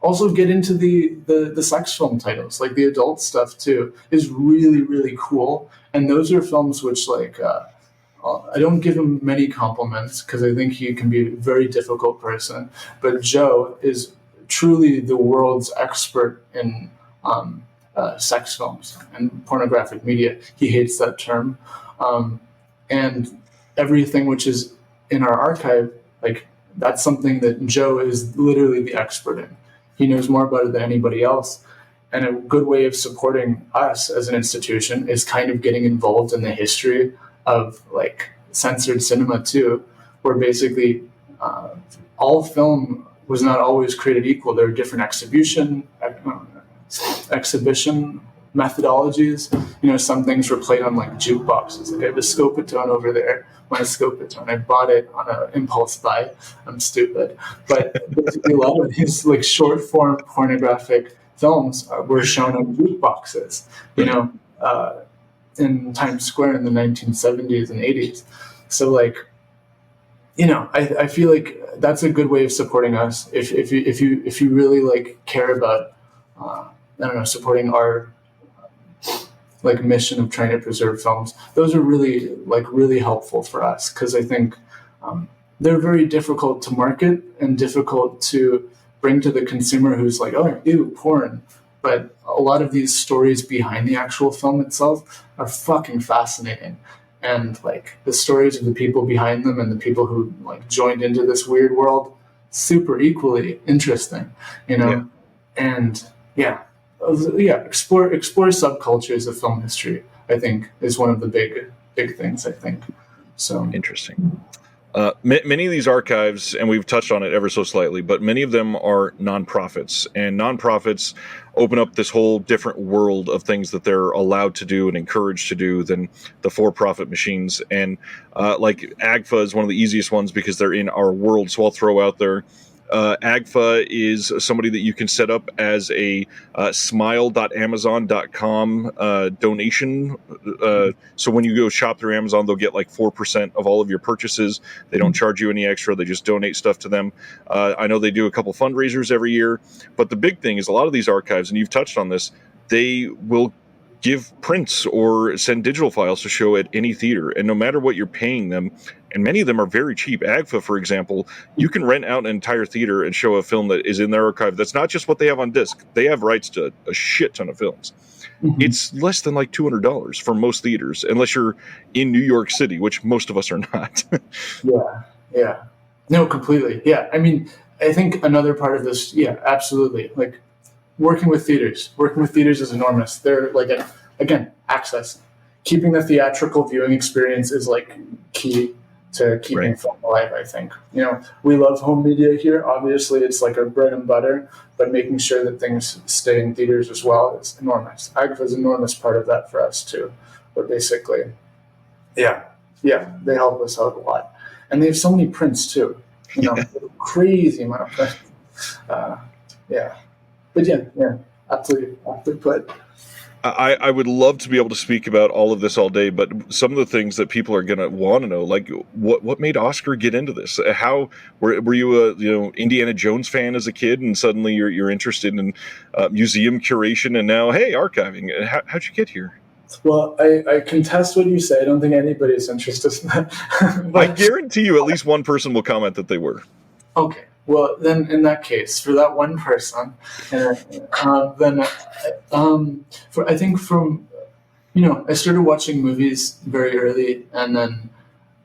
also get into the sex film titles, like the adult stuff too is really, really cool. And those are films which like I don't give him many compliments because I think he can be a very difficult person, but Joe is truly the world's expert in sex films and pornographic media. He hates that term. And everything which is in our archive, like that's something that Joe is literally the expert in. He knows more about it than anybody else. And a good way of supporting us as an institution is kind of getting involved in the history of like censored cinema too, where basically all film was not always created equal. There are different exhibition methodologies. You know, some things were played on like jukeboxes. Like I have a Scopatone over there. My Scopatone. I bought it on an impulse buy. I'm stupid. But basically a lot of these like short form pornographic films were shown on jukeboxes, you know, in Times Square in the 1970s and 80s. So like, you know, I feel like that's a good way of supporting us. If you really like care about, I don't know, supporting our like mission of trying to preserve films, those are really helpful for us because I think they're very difficult to market and difficult to bring to the consumer who's like, oh, ew, porn. But a lot of these stories behind the actual film itself are fucking fascinating. And like the stories of the people behind them and the people who like joined into this weird world, super equally interesting, you know? Yeah. And explore subcultures of film history, I think is one of the big things, I think. So interesting. Many of these archives, and we've touched on it ever so slightly, but many of them are nonprofits, and nonprofits open up this whole different world of things that they're allowed to do and encouraged to do than the for-profit machines. And like AGFA is one of the easiest ones because they're in our world. So I'll throw out there, AGFA is somebody that you can set up as a smile.amazon.com donation. So when you go shop through Amazon, they'll get like 4% of all of your purchases. They don't charge you any extra. They just donate stuff to them. I know they do a couple fundraisers every year. But the big thing is a lot of these archives, and you've touched on this, they will give prints or send digital files to show at any theater. And no matter what you're paying them, and many of them are very cheap. AGFA, for example, you can rent out an entire theater and show a film that is in their archive. That's not just what they have on disc. They have rights to a shit ton of films. Mm-hmm. It's less than like $200 for most theaters, unless you're in New York City, which most of us are not. Yeah. No, completely. Yeah. I mean, I think another part of this, yeah, absolutely. Like working with theaters is enormous. They're like, again, access. Keeping the theatrical viewing experience is like key to keeping film alive, I think. You know, we love home media here. Obviously, it's like our bread and butter, but making sure that things stay in theaters as well is enormous. AGFA is an enormous part of that for us too. But basically, yeah, they help us out a lot. And they have so many prints too. You know, crazy amount of prints. But yeah, absolutely put. I would love to be able to speak about all of this all day, but some of the things that people are going to want to know, like what made Oscar get into this? How were you a Indiana Jones fan as a kid, and suddenly you're interested in museum curation, and now hey, archiving? How'd you get here? Well, I contest what you say. I don't think anybody's interested in that. I But guarantee you, at least one person will comment that they were. okay, well then, in that case, for that one person, then for I think from I started watching movies very early, and then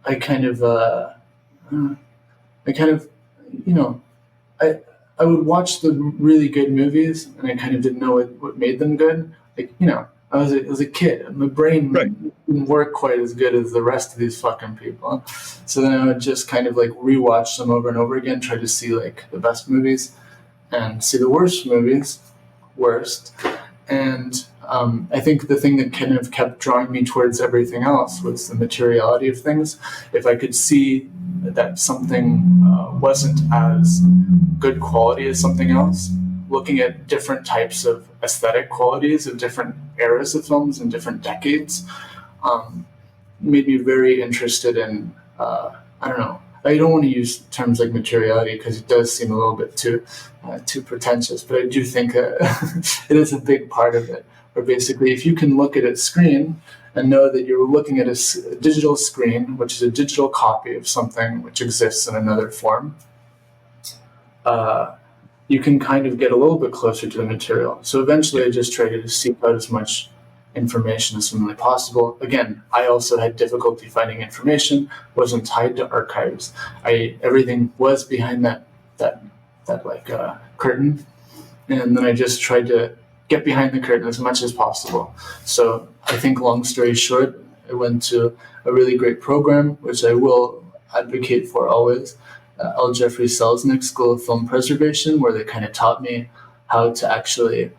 I kind of I kind of you know I I would watch the really good movies, and I kind of didn't know what made them good. Like I was a kid, and my brain Right. didn't work quite as good as the rest of these fucking people. So then I would just kind of like rewatch them over and over again, try to see like the best movies, and see the worst movies, worst. And I think the thing that kind of kept drawing me towards everything else was the materiality of things. If I could see that something wasn't as good quality as something else, looking at different types of aesthetic qualities of different eras of films and different decades, made me very interested in, I don't know, I don't want to use terms like materiality because it does seem a little bit too pretentious, but I do think it is a big part of it. Where basically, if you can look at a screen and know that you're looking at a digital screen, which is a digital copy of something which exists in another form, you can kind of get a little bit closer to the material. So eventually, I just tried to seek out as much information as humanly possible. Again, I also had difficulty finding information, wasn't tied to archives. Everything was behind that curtain, and then I just tried to get behind the curtain as much as possible. So I think, long story short, I went to a really great program, which I will advocate for always, L. Jeffrey Selznick School of Film Preservation, where they kind of taught me how to actually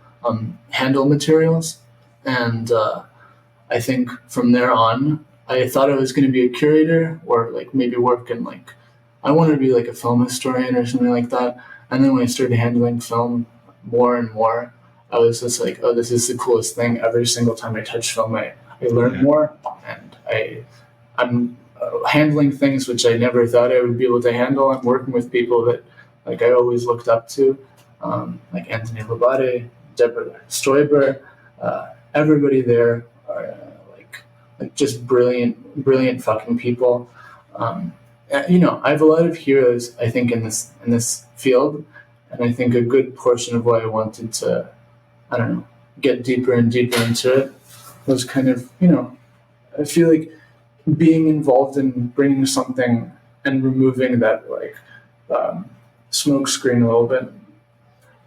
handle materials. And I think from there on, I thought I was going to be a curator or like maybe work in like, I wanted to be like a film historian or something like that. And then when I started handling film more and more, I was just like, oh, this is the coolest thing. Every single time I touch film, I learn more, and I'm handling things which I never thought I would be able to handle. I'm working with people that like I always looked up to, like Anthony Labate, Deborah Stoiber, everybody there are like just brilliant fucking people. I have a lot of heroes, I think, in this field, and I think a good portion of why I wanted to, I don't know, get deeper and deeper into it was kind of, I feel like being involved in bringing something and removing that smoke screen a little bit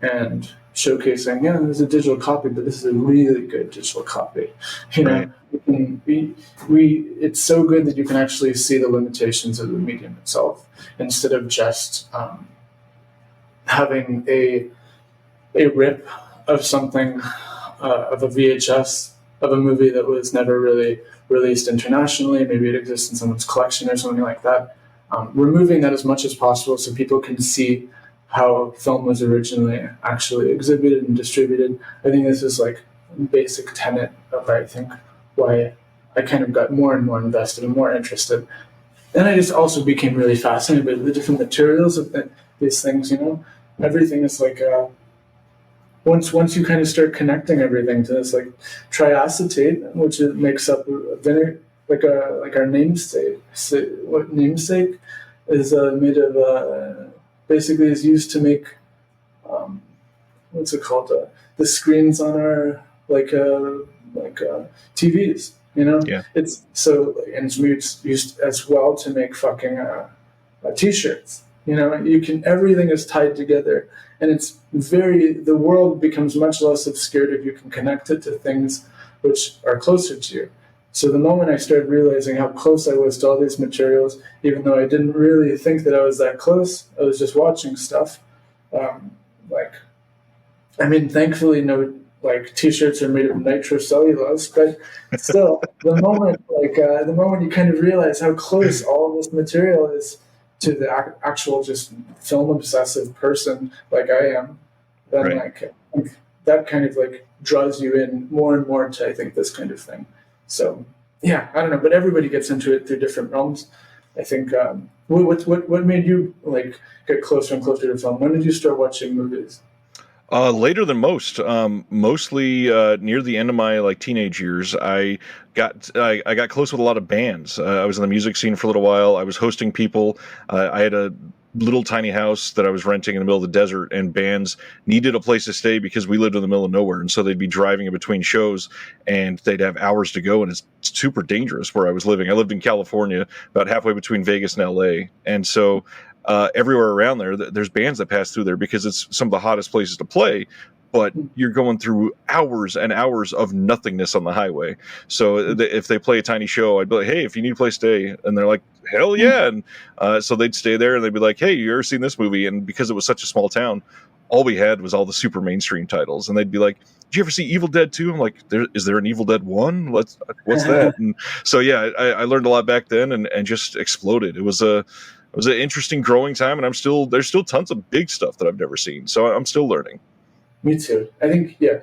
and showcasing, there's a digital copy, but this is a really good digital copy. Right. It's so good that you can actually see the limitations of the medium itself instead of just having a rip of something, of a VHS of a movie that was never really released internationally. Maybe it exists in someone's collection or something like that. Removing that as much as possible so people can see how film was originally actually exhibited and distributed. I think this is like a basic tenet of, I think, why I kind of got more and more invested and more interested. And I just also became really fascinated by the different materials of these things, Everything is like, once you kind of start connecting everything to this like triacetate, which makes up vinegar, like our namesake. So what namesake is made of, basically is used to make, what's it called? The screens on our TVs. Yeah. It's so, and it's used as well to make fucking t-shirts. Everything is tied together, and it's the world becomes much less obscured if you can connect it to things which are closer to you. So the moment I started realizing how close I was to all these materials, even though I didn't really think that I was that close, I was just watching stuff. Thankfully, no t-shirts are made of nitrocellulose, but still, the moment you kind of realize how close all this material is to the actual just film obsessive person like I am, then Right. that kind of draws you in more and more to, I think, this kind of thing. So yeah, I don't know, but everybody gets into it through different realms. I think what made you get closer and closer to film? When did you start watching movies? Later than most, mostly near the end of my like teenage years, I got close with a lot of bands. I was in the music scene for a little while. I was hosting people. I had a little tiny house that I was renting in the middle of the desert, and bands needed a place to stay because we lived in the middle of nowhere, and so they'd be driving in between shows, and they'd have hours to go, and it's super dangerous where I was living. I lived in California, about halfway between Vegas and LA, and so everywhere around there, there's bands that pass through there because it's some of the hottest places to play. But you're going through hours and hours of nothingness on the highway. So if they play a tiny show, I'd be like, hey, if you need a place to stay. And they're like, hell yeah. And so they'd stay there and they'd be like, hey, you ever seen this movie? And because it was such a small town, all we had was all the super mainstream titles. And they'd be like, did you ever see Evil Dead 2? I'm like, is there an Evil Dead 1? What's that? And so, yeah, I learned a lot back then and just exploded. It was an interesting growing time. And there's still tons of big stuff that I've never seen. So I'm still learning. Me too. I think, yeah.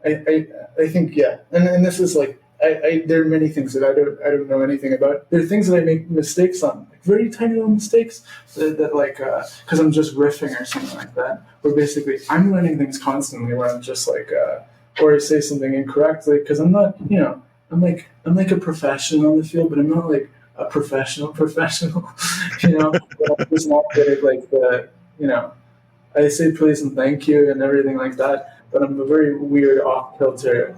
I think, yeah. And this is like, there are many things that I don't know anything about. There are things that I make mistakes on, like very tiny little mistakes that like, because I'm just riffing or something like that. Where basically I'm learning things constantly where I'm just like, or I say something incorrectly because I'm not, I'm like a professional in the field, but I'm not like a professional, I'm just not good at like I say please and thank you and everything like that, but I'm a very weird off-kilter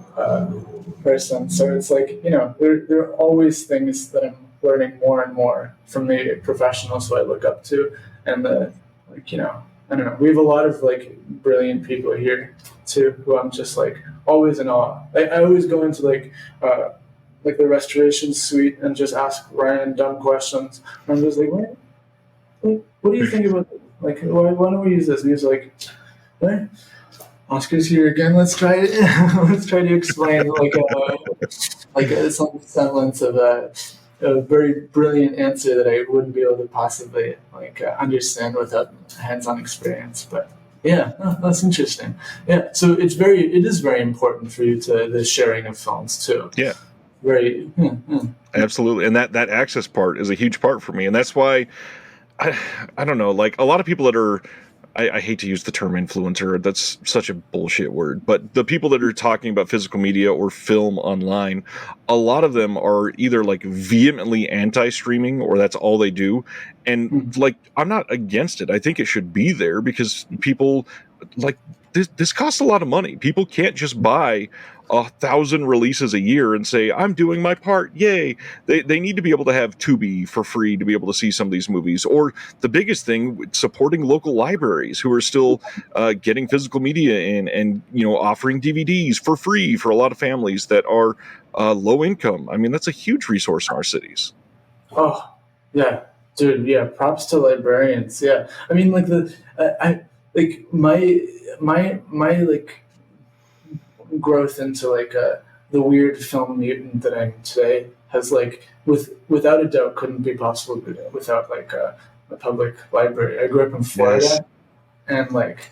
person. So it's like, there are always things that I'm learning more and more from the professionals who I look up to. And I don't know, we have a lot of like brilliant people here too, who I'm just like always in awe. I always go into like the restoration suite and just ask Ryan dumb questions. I'm just like, what do you think about this? Like, why don't we use this? And he's like, what? Oscar's here again. Let's try it. Let's try to explain some semblance of a very brilliant answer that I wouldn't be able to possibly understand without hands-on experience. But yeah, that's interesting. Yeah, so it is very important for you to the sharing of films too. Yeah, very. Absolutely, and that access part is a huge part for me, and that's why. I don't know, like a lot of people that are, I hate to use the term influencer, that's such a bullshit word, but the people that are talking about physical media or film online, a lot of them are either like vehemently anti-streaming or that's all they do. And like, I'm not against it. I think it should be there because people like this costs a lot of money. People can't just buy 1,000 releases a year and say, I'm doing my part, yay. They need to be able to have Tubi for free to be able to see some of these movies. Or the biggest thing, supporting local libraries who are still getting physical media in and offering DVDs for free for a lot of families that are low income. I mean, that's a huge resource in our cities. Oh, yeah. Dude, yeah, props to librarians. Yeah. I mean, like my growth into like the weird film mutant that I'm today has like without a doubt couldn't be possible without like a public library. I grew up in Florida, yes. And like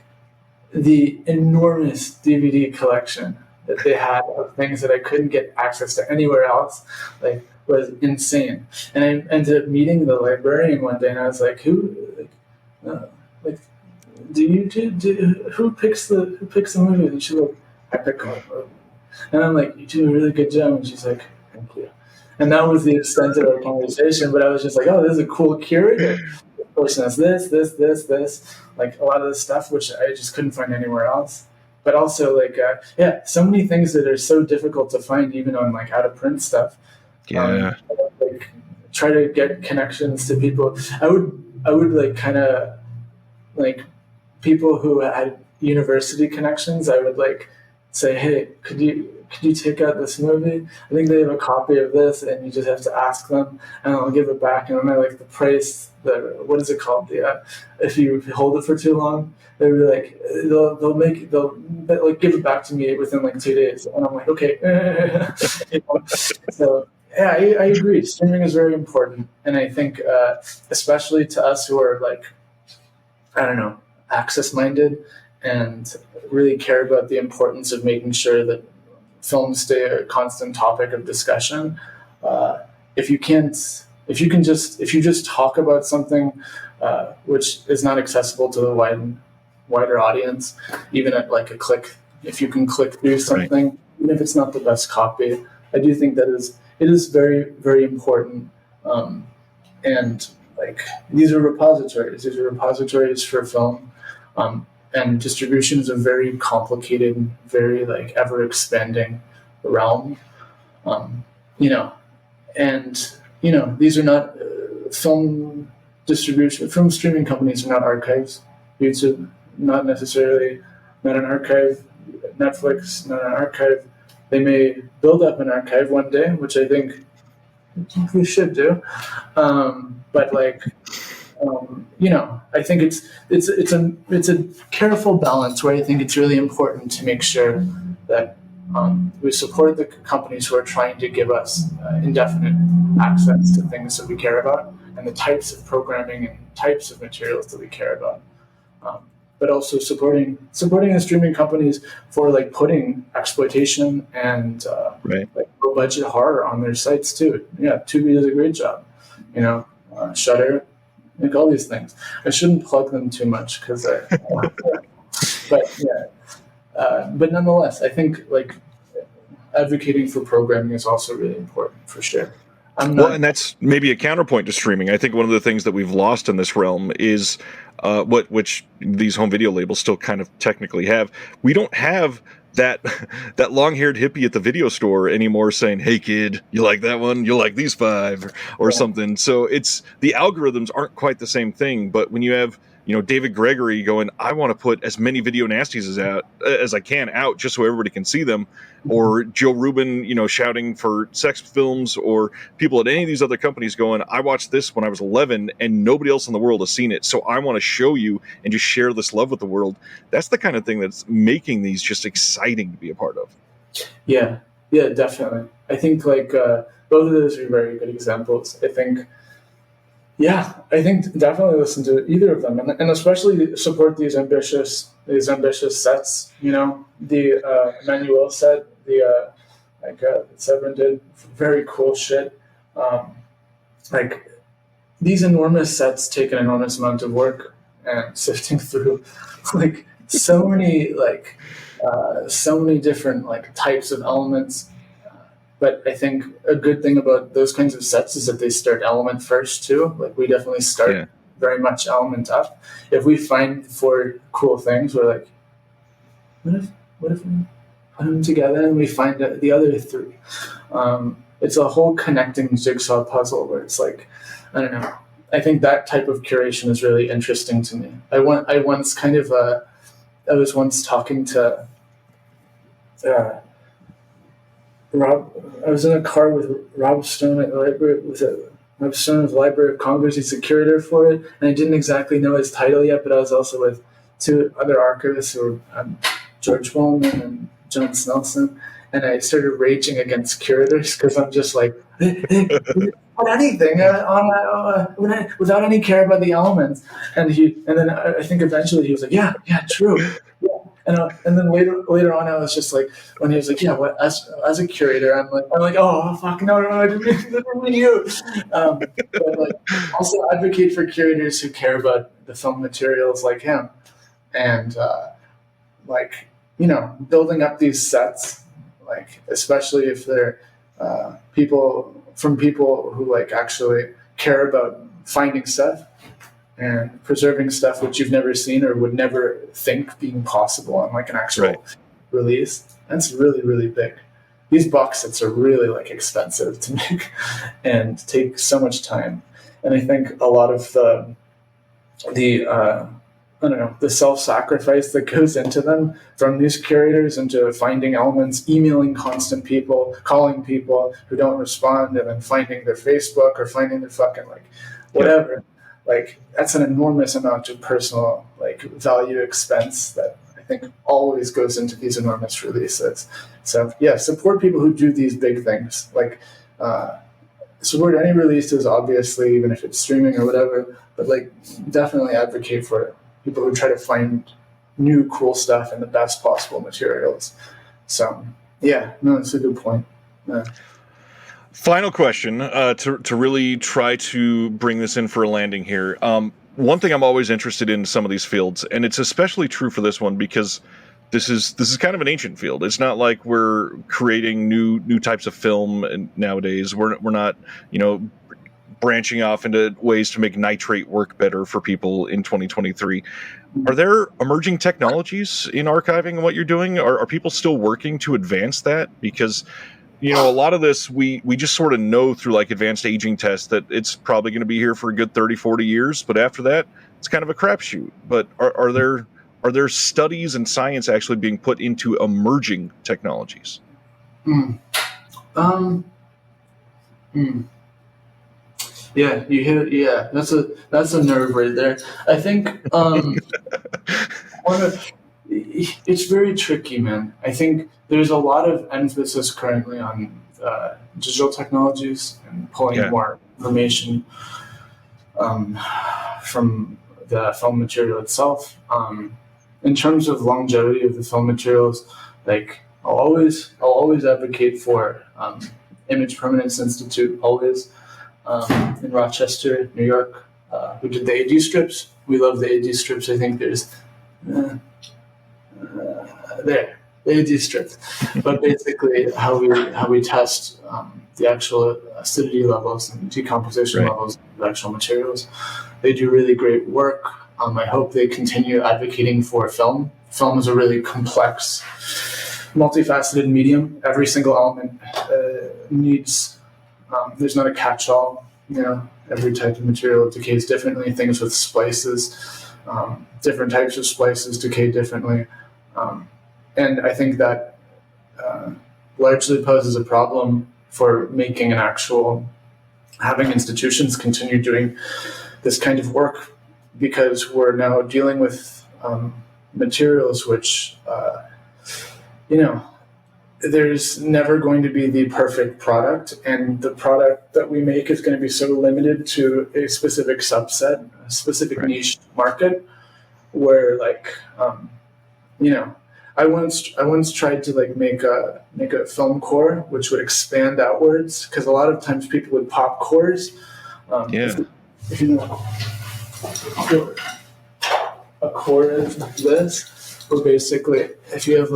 the enormous DVD collection that they had of things that I couldn't get access to anywhere else, like was insane. And I ended up meeting the librarian one day, and I was like, who picks the movie? And she's like, I pick one movie. And I'm like, you do a really good job. And she's like, thank you. And that was the extent of our conversation. But I was just like, oh, this is a cool curator. This person has this. Like a lot of this stuff, which I just couldn't find anywhere else. But also, like, so many things that are so difficult to find, even on like out of print stuff. Yeah. Like, try to get connections to people. I would like kind of like people who had university connections. I would like say, hey, could you take out this movie? I think they have a copy of this, and you just have to ask them, and I'll give it back. And then I like the price. What is it called? If you hold it for too long, they'll be like they'll like give it back to me within like 2 days, and I'm like, okay. So yeah, I agree. Streaming is very important, and I think especially to us who are like, I don't know, access minded and really care about the importance of making sure that films stay a constant topic of discussion. If you just talk about something which is not accessible to the wide wider audience, even at like a click. If you can click through something, even if it's not the best copy, I do think that it is very, very important. And like these are repositories. These are repositories for film, and distribution is a very complicated, very like ever expanding realm. You know, and you know these are not film distribution. Film streaming companies are not archives. YouTube, not necessarily, not an archive. Netflix, not an archive. They may build up an archive one day, which I think we should do. But like, you know, I think it's a careful balance where I think it's really important to make sure that we support the companies who are trying to give us indefinite access to things that we care about and the types of programming and types of materials that we care about. But also supporting the streaming companies for like putting exploitation and like low budget horror on their sites too. Yeah, Tubi does a great job. You know, Shudder, like all these things. I shouldn't plug them too much because but yeah. But nonetheless, I think like advocating for programming is also really important for sure. Well, and that's maybe a counterpoint to streaming. I think one of the things that we've lost in this realm is which these home video labels still kind of technically have. We don't have that long-haired hippie at the video store anymore saying, "Hey kid, you like that one? You'll like these 5 or something." So it's the algorithms aren't quite the same thing. But when you have David Gregory going, "I want to put as many video nasties as I can out just so everybody can see them," or Joe Rubin, shouting for sex films, or people at any of these other companies going, "I watched this when I was 11 and nobody else in the world has seen it, so I want to show you and just share this love with the world." That's the kind of thing that's making these just exciting to be a part of. Yeah, definitely. I think like both of those are very good examples. I think definitely listen to either of them, and especially support these ambitious sets. The Manuel set, the Severin did very cool shit. Like these enormous sets take an enormous amount of work, and sifting through like so many different like types of elements. But I think a good thing about those kinds of sets is that they start element first too. Like we definitely start very much element up. If we find 4 cool things, we're like, what if we put them together and we find the other 3? It's a whole connecting jigsaw puzzle where it's like, I don't know. I think that type of curation is really interesting to me. I was once talking to Rob. I was in a car with Rob Stone at the library. Rob Stone of the Library of Congress. He's the curator for it, and I didn't exactly know his title yet. But I was also with 2 other archivists who were George Wallman and John Snelson, and I started raging against curators because I'm just like, put anything without any care about the elements. And then I think eventually he was like, yeah, true. Yeah. And then later on, I was just like, when he was like, yeah, what as a curator, I'm like, oh fuck, no, I didn't mean you. But like, also advocate for curators who care about the film materials like him, and building up these sets, like especially if they're people who like actually care about finding stuff and preserving stuff which you've never seen or would never think being possible on like an actual release. That's really, really big. These box sets are really like expensive to make and take so much time. And I think a lot of the self-sacrifice that goes into them from these curators into finding elements, emailing constant people, calling people who don't respond, and then finding their Facebook or finding their fucking like whatever. Yeah. Like that's an enormous amount of personal like value expense that I think always goes into these enormous releases. So yeah, support people who do these big things. Like support any releases, obviously, even if it's streaming or whatever. But like definitely advocate for people who try to find new cool stuff and the best possible materials. So yeah, no, that's a good point. Yeah. Final question to really try to bring this in for a landing here. one thing I'm always interested in some of these fields, and it's especially true for this one because this is kind of an ancient field. It's not like we're creating new types of film and nowadays. We're not, branching off into ways to make nitrate work better for people in 2023. Are there emerging technologies in archiving and what you're doing? Are people still working to advance that? Because, a lot of this we just sort of know through like advanced aging tests that it's probably going to be here for a good 30, 40 years. But after that, it's kind of a crapshoot. But are there studies and science actually being put into emerging technologies? Yeah, you hit. Yeah, that's a nerve right there. I think it's very tricky, man. I think there's a lot of emphasis currently on digital technologies and pulling more information from the film material itself. In terms of longevity of the film materials, like I'll always advocate for Image Permanence Institute, always. In Rochester, New York, who did the AD strips. We love the AD strips. I think there's the AD strips. But basically, how we test the actual acidity levels and decomposition levels of the actual materials. They do really great work. I hope they continue advocating for film. Film is a really complex, multifaceted medium. Every single element needs. There's not a catch-all, every type of material decays differently. Things with splices, different types of splices decay differently. And I think that largely poses a problem for making having institutions continue doing this kind of work, because we're now dealing with materials which, there's never going to be the perfect product, and the product that we make is going to be so limited to a specific subset, a specific niche market, where I once tried to make a film core which would expand outwards, because a lot of times people would pop cores. If you know, a core is this, or basically if you have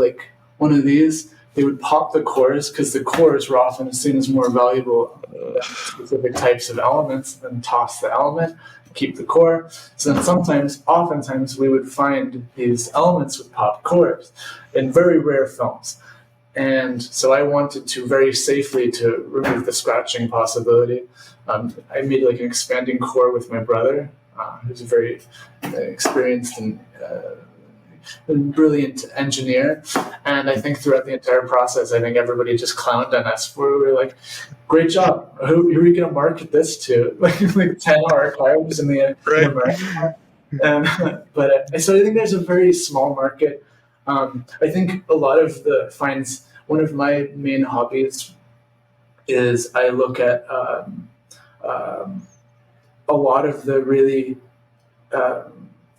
one of these, they would pop the cores, because the cores were often seen as more valuable than specific types of elements, then toss the element, keep the core. So then oftentimes we would find these elements with popped cores in very rare films. And so I wanted to very safely to remove the scratching possibility. I made an expanding core with my brother, who's a very experienced and brilliant engineer, and I think throughout the entire process, I think everybody just clowned on us. We were like, "Great job! Who are we going to market this to?" like 10 archives in the America. But so I think there's a very small market. I think a lot of the finds. One of my main hobbies is I look at a lot of the really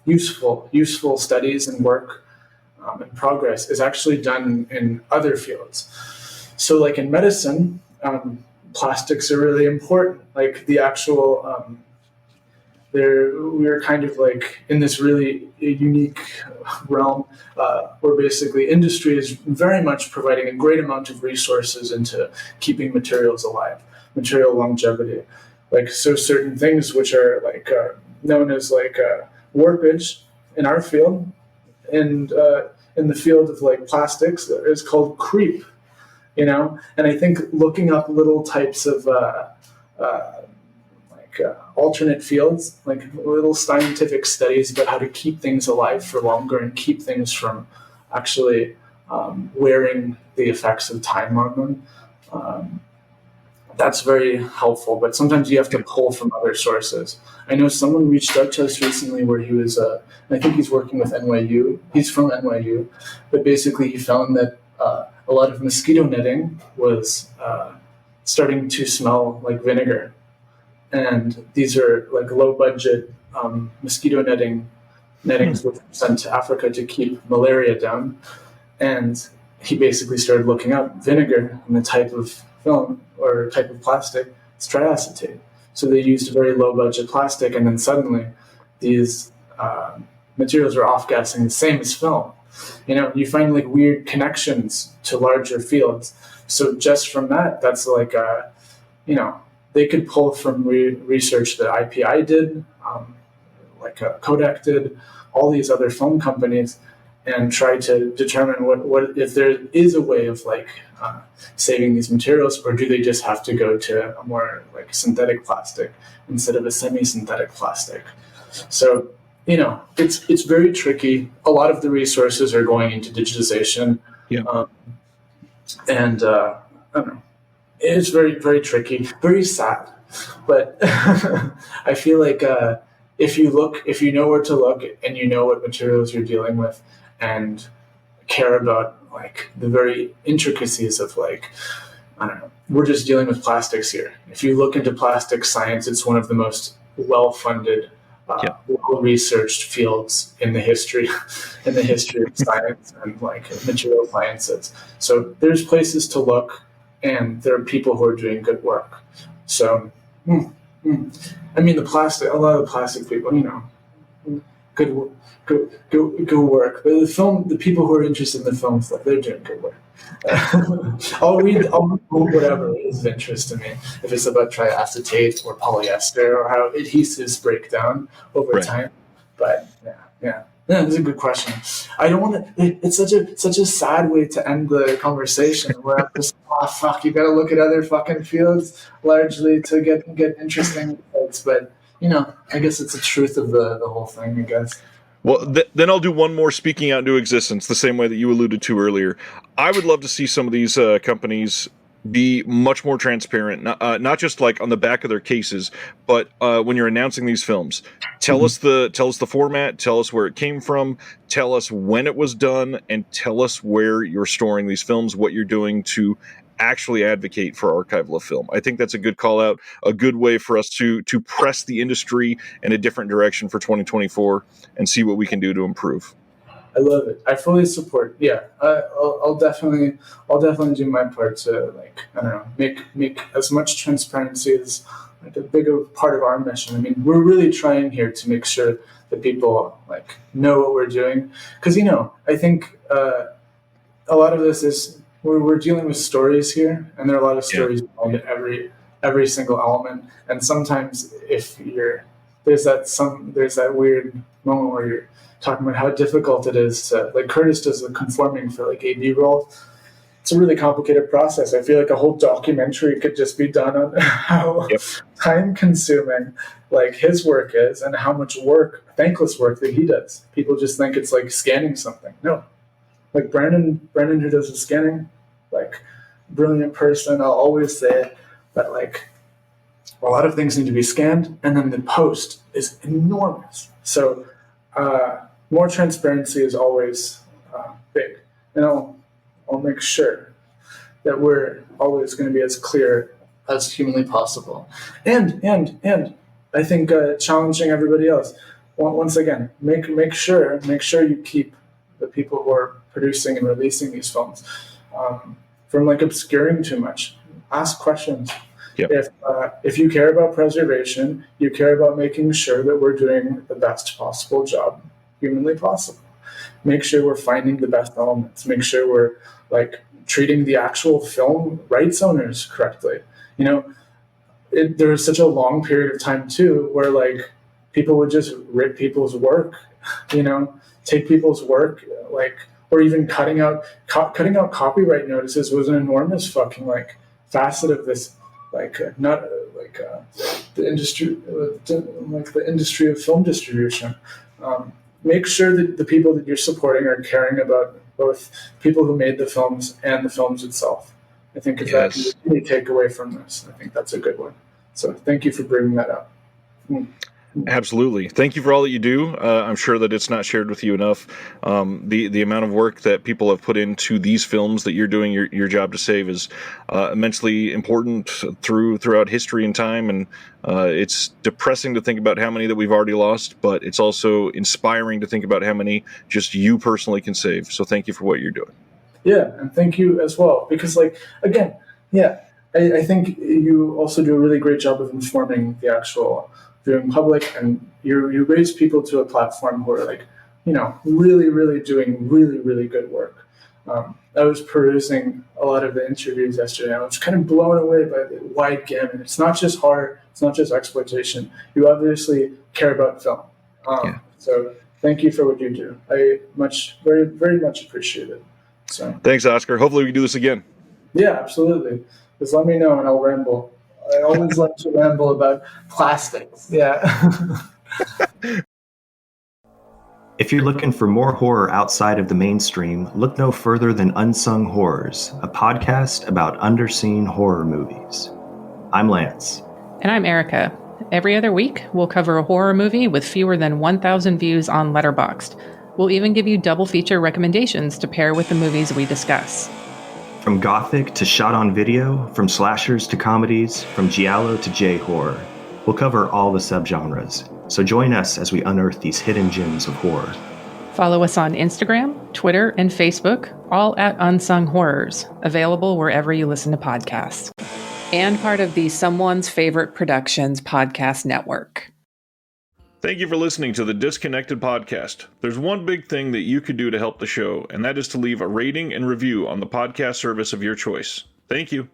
useful studies and work and progress is actually done in other fields. So in medicine, plastics are really important. The actual, we're kind of in this really unique realm where basically industry is very much providing a great amount of resources into keeping materials alive, material longevity. So certain things which are known as warpage in our field, and in the field of plastics is called creep, and I think looking up little types of alternate fields, little scientific studies about how to keep things alive for longer and keep things from actually wearing the effects of time on them. That's very helpful, but sometimes you have to pull from other sources. I know someone reached out to us recently where he was, I think he's working with NYU. He's from NYU, but basically he found that a lot of mosquito netting was starting to smell like vinegar. And these are low budget mosquito nettings which were sent to Africa to keep malaria down. And he basically started looking up vinegar and the type of film or type of plastic. It's triacetate. So they used a very low budget plastic, and then suddenly these materials are off-gassing the same as film. You find like weird connections to larger fields. So just from that, that's like they could pull from research that IPI did, like Kodak did, all these other film companies, and try to determine what if there is a way of like saving these materials, or do they just have to go to a more like synthetic plastic instead of a semi-synthetic plastic? So it's very tricky. A lot of the resources are going into digitization, and I don't know. It's very, very tricky, very sad. But I feel like if you know where to look, and you know what materials you're dealing with, and care about like the very intricacies of like, I don't know, we're just dealing with plastics here. If you look into plastic science, it's one of the most well-funded, well-researched fields in the history of science and like material sciences. So there's places to look, and there are people who are doing good work. So, I mean, a lot of the plastic people, good work. But the people who are interested in the film stuff, they're doing good work. I'll read whatever is of interest to me. If it's about triacetate or polyester or how adhesives break down over time. But yeah, that's a good question. I don't want to. It's such a sad way to end the conversation. Where I'm just, you got to look at other fucking fields largely to get interesting results. But I guess it's the truth of the whole thing, I guess. Well, then I'll do one more speaking out into existence, the same way that you alluded to earlier. I would love to see some of these companies be much more transparent, not just like on the back of their cases, but when you're announcing these films, tell us the format, tell us where it came from, tell us when it was done, and tell us where you're storing these films, what you're doing to actually advocate for archival of film. I think that's a good call out, a good way for us to press the industry in a different direction for 2024 and see what we can do to improve. I love it. I fully support. Yeah, I'll definitely do my part to make as much transparency as like a bigger part of our mission. I mean, we're really trying here to make sure that people like know what we're doing, because I think a lot of this is we're dealing with stories here, and there are a lot of stories behind every single element. And sometimes if there's that weird moment where you're talking about how difficult it is to, like Curtis does the conforming for like a B-roll. It's a really complicated process. I feel like a whole documentary could just be done on how time consuming like his work is, and how much thankless work that he does. People just think it's like scanning something. No, like Brandon who does the scanning, like brilliant person, I'll always say it, but like a lot of things need to be scanned, and then the post is enormous. So more transparency is always big, and I'll make sure that we're always going to be as clear as humanly possible. And I think challenging everybody else. Once again, make sure you keep the people who are producing and releasing these films from like obscuring too much. Ask questions. Yep. If you care about preservation, you care about making sure that we're doing the best possible job humanly possible. Make sure we're finding the best elements. Make sure we're like treating the actual film rights owners correctly. There was such a long period of time too where like people would just rip people's work, take people's work, like, or even cutting out copyright notices was an enormous fucking like facet of this, like the industry, the industry of film distribution. Make sure that the people that you're supporting are caring about both people who made the films and the films itself. I think if that can really take away from this, I think that's a good one. So thank you for bringing that up. Absolutely. Thank you for all that you do. I'm sure that it's not shared with you enough. The amount of work that people have put into these films that you're doing your job to save is immensely important throughout history and time. And it's depressing to think about how many that we've already lost, but it's also inspiring to think about how many just you personally can save. So thank you for what you're doing. Yeah, and thank you as well. Because I think you also do a really great job of informing the actual viewing public, and you raise people to a platform who are like, really, really doing really, really good work. I was perusing a lot of the interviews yesterday. I was kind of blown away by the wide gamut. It's not just horror. It's not just exploitation. You obviously care about film. So thank you for what you do. I very, very much appreciate it. So Thanks, Oscar. Hopefully we can do this again. yeah, absolutely. Just let me know and I'll ramble. I always like to ramble about plastics. Yeah. If you're looking for more horror outside of the mainstream, look no further than Unsung Horrors, a podcast about underseen horror movies. I'm Lance. And I'm Erica. Every other week, we'll cover a horror movie with fewer than 1,000 views on Letterboxd. We'll even give you double feature recommendations to pair with the movies we discuss. From gothic to shot on video, from slashers to comedies, from giallo to J-horror. We'll cover all the subgenres. So join us as we unearth these hidden gems of horror. Follow us on Instagram, Twitter, and Facebook, all at Unsung Horrors, available wherever you listen to podcasts. And part of the Someone's Favorite Productions podcast network. Thank you for listening to the Disconnected Podcast. There's one big thing that you could do to help the show, and that is to leave a rating and review on the podcast service of your choice. Thank you.